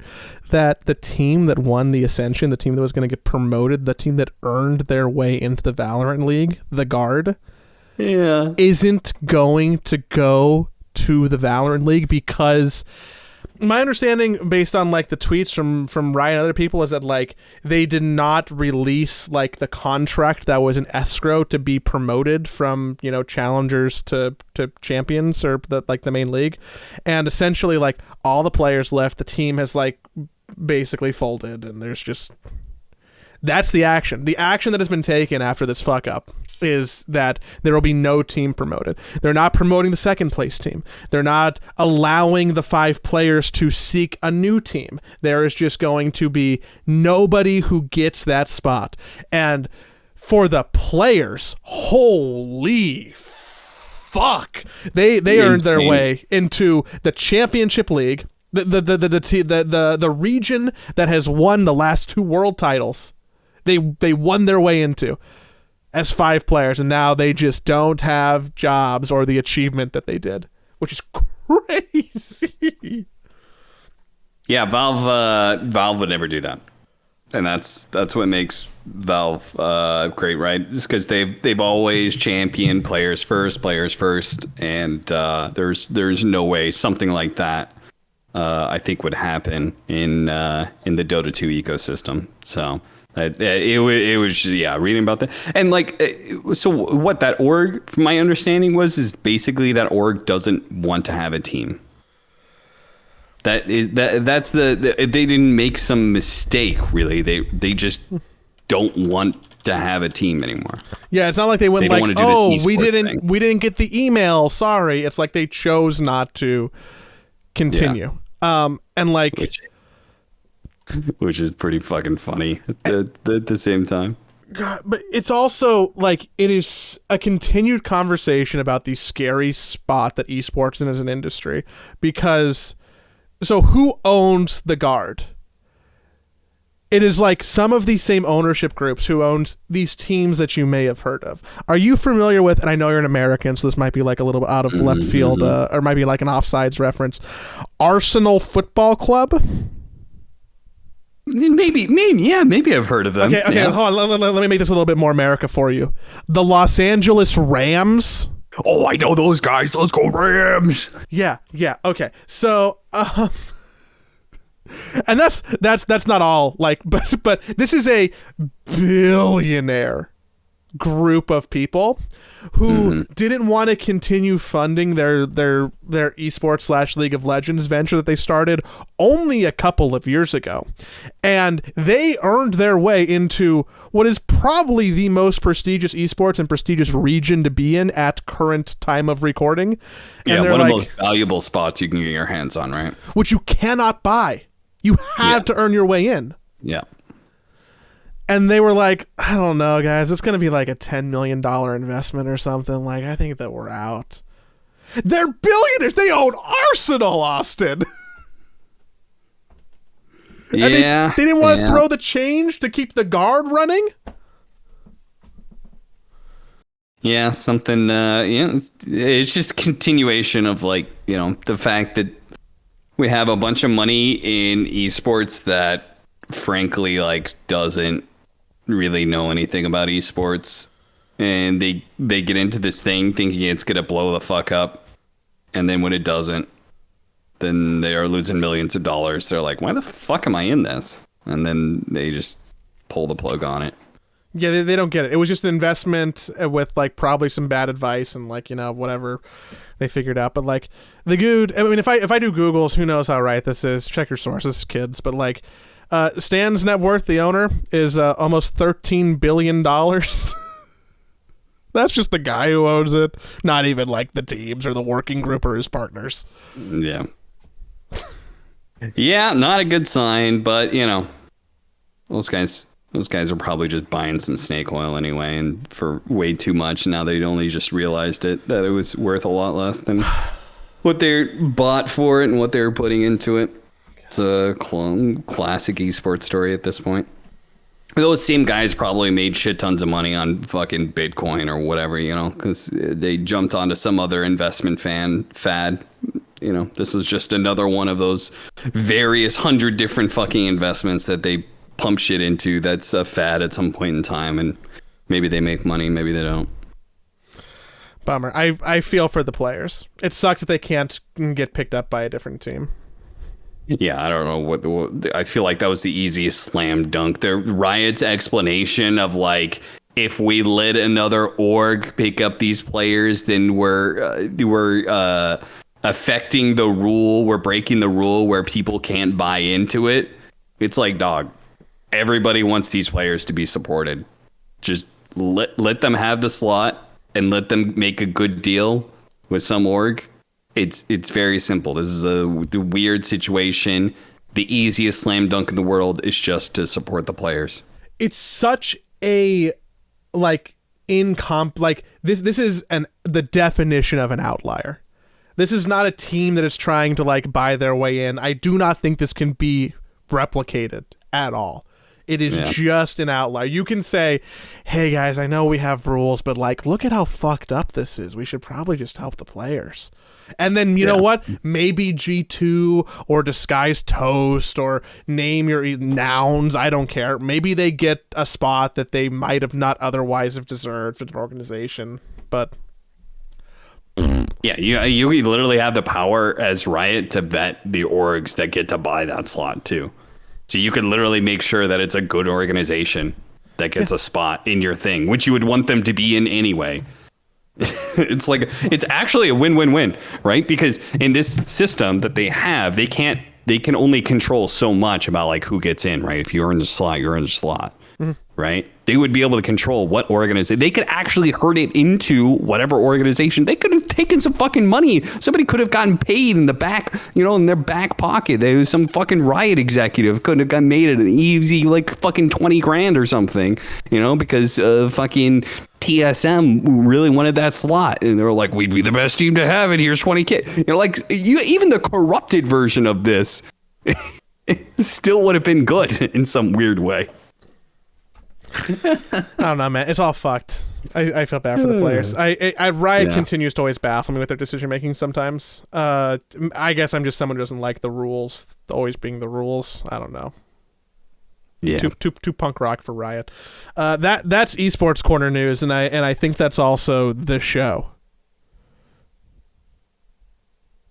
that the team that won the Ascension, the team that was going to get promoted, the team that earned their way into the Valorant League, the Guard, isn't going to go to the Valorant League because my understanding, based on like the tweets from Riot and other people, is that like they did not release like the contract that was in escrow to be promoted from, you know, challengers to champions or the main league, and essentially like all the players left. The team has like basically folded, and there's just that's the action. The action that has been taken after this fuck up is that there will be no team promoted. They're not promoting the second place team. They're not allowing the 5 players to seek a new team. There is just going to be nobody who gets that spot. And for the players, holy fuck, they earned their way into the championship league, the region that has won the last 2 world titles. They won their way into as 5 players, and now they just don't have jobs or the achievement that they did, which is crazy. Yeah, Valve would never do that, and that's what makes Valve great, right? Just because they've always championed players first, and there's no way something like that I think would happen in the Dota 2 ecosystem. So. It was reading about that, and like, so what that org, from my understanding, is basically that org doesn't want to have a team. That's they didn't make some mistake, really. They just don't want to have a team anymore. Yeah, it's not like they went like, oh, we didn't get the email, sorry. It's like they chose not to continue. And like. Which is pretty fucking funny at the same time. God, but it's also like it is a continued conversation about the scary spot that esports is as an industry, because so who owns the Guard? It is like some of these same ownership groups who owns these teams that you may have heard of. Are you familiar with, and I know you're an American, so this might be like a little bit out of left field, or might be like an offsides reference, Arsenal Football Club? Maybe I've heard of them. Okay, hold on. Let me make this a little bit more America for you. The Los Angeles Rams. Oh, I know those guys. Let's go Rams. Yeah. Okay. So, and that's not all. Like, but this is a billionaire group of people who didn't want to continue funding their esports / League of Legends venture that they started only a couple of years ago, and they earned their way into what is probably the most prestigious esports and prestigious region to be in at current time of recording. And one of the most valuable spots you can get your hands on, right? Which you cannot buy. You have to earn your way in. Yeah. And they were like, I don't know, guys. It's going to be like a $10 million investment or something. Like, I think that we're out. They're billionaires. They own Arsenal, Austin. Yeah. They didn't want to throw the change to keep the Guard running? Yeah, something, it's just continuation of like, the fact that we have a bunch of money in esports that frankly like doesn't really know anything about esports, and they get into this thing thinking it's gonna blow the fuck up, and then when it doesn't, then they are losing millions of dollars. They're like, why the fuck am I in this? And then they just pull the plug on it. Yeah, they don't get it. It was just an investment with like probably some bad advice and like, whatever they figured out. But like the dude, I mean, if I do Googles, who knows how right this is? Check your sources, kids. But like Stan's net worth, the owner, is almost $13 billion. That's just the guy who owns it. Not even like the teams or the working group or his partners. Yeah. Yeah, not a good sign, but those guys Those guys are probably just buying some snake oil anyway, and for way too much. Now they only just realized that it was worth a lot less than what they bought for it and what they were putting into it. It's a classic esports story at this point. Those same guys probably made shit tons of money on fucking Bitcoin or whatever, because they jumped onto some other investment fad. This was just another one of those various 100 different fucking investments that they pump shit into that's a fad at some point in time, and maybe they make money, maybe they don't. Bummer. I feel for the players. It sucks that they can't get picked up by a different team. Yeah, I don't know I feel like that was the easiest slam dunk. The Riot's explanation of like, if we let another org pick up these players, then we're affecting the rule. We're breaking the rule where people can't buy into it. It's like, dog, everybody wants these players to be supported. Just let them have the slot and let them make a good deal with some org. It's very simple. This is the weird situation. The easiest slam dunk in the world is just to support the players. It's such a this is the definition of an outlier. This is not a team that is trying to like buy their way in. I do not think this can be replicated at all. It is just an outlier. You can say, hey guys, I know we have rules, but like, look at how fucked up this is. We should probably just help the players. And then, you know what? Maybe G2 or Disguised Toast or name your nouns. I don't care. Maybe they get a spot that they might have not otherwise have deserved in an organization. But yeah, you literally have the power as Riot to vet the orgs that get to buy that slot too. So you can literally make sure that it's a good organization that gets a spot in your thing, which you would want them to be in anyway. It's actually a win-win-win, right? Because in this system that they have, they can only control so much about like who gets in, right? If you're in the slot, you're in the slot. Right? They would be able to control what organization. They could actually herd it into whatever organization. They could have taken some fucking money. Somebody could have gotten paid in the back, in their back pocket. There was some fucking Riot executive could have got made it an easy like fucking 20 grand or something, because fucking TSM really wanted that slot. And they were like, we'd be the best team to have it. Here's 20K. Even the corrupted version of this still would have been good in some weird way. I don't know, man. It's all fucked. I feel bad for the players. Riot continues to always baffle me with their decision making sometimes. I guess I'm just someone who doesn't like the rules always being the rules. I don't know. Yeah. Too punk rock for Riot. That's Esports Corner news, and I think that's also the show.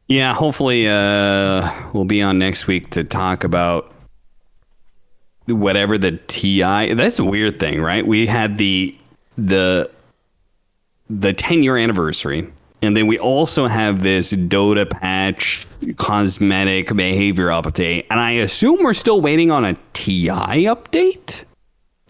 Yeah, hopefully we'll be on next week to talk about whatever the TI. That's a weird thing, right? We had the 10-year anniversary, and then we also have this Dota patch cosmetic behavior update, and I assume we're still waiting on a TI update.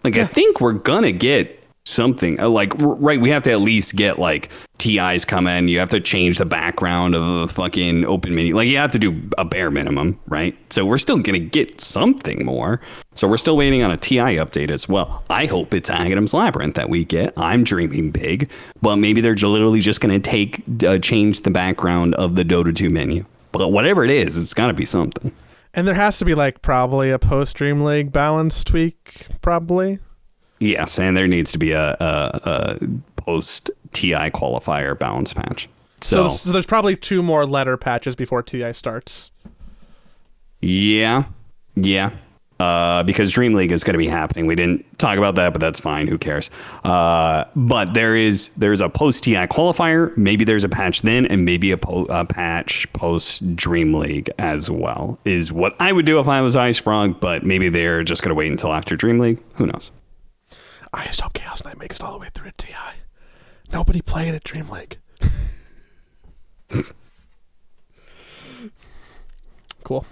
I think we're gonna get something right. We have to at least get like TIs come in. You have to change the background of the fucking open menu. You have to do a bare minimum, right? So we're still gonna get something more. So we're still waiting on a TI update as well. I hope it's Aghanim's Labyrinth that we get. I'm dreaming big, but maybe they're literally just gonna change the background of the Dota 2 menu. But whatever it is, it's gotta be something. And there has to be probably a post Dream League balance tweak, probably. Yes, and there needs to be a post TI qualifier balance patch. So there's probably 2 more letter patches before TI starts. Yeah. Because Dream League is going to be happening. We didn't talk about that, but that's fine. Who cares? But there's a post TI qualifier. Maybe there's a patch then, and maybe a patch post Dream League as well. Is what I would do if I was Ice Frog. But maybe they're just going to wait until after Dream League. Who knows? I just hope Chaos Knight makes it all the way through at TI. Nobody played at Dream League. Cool.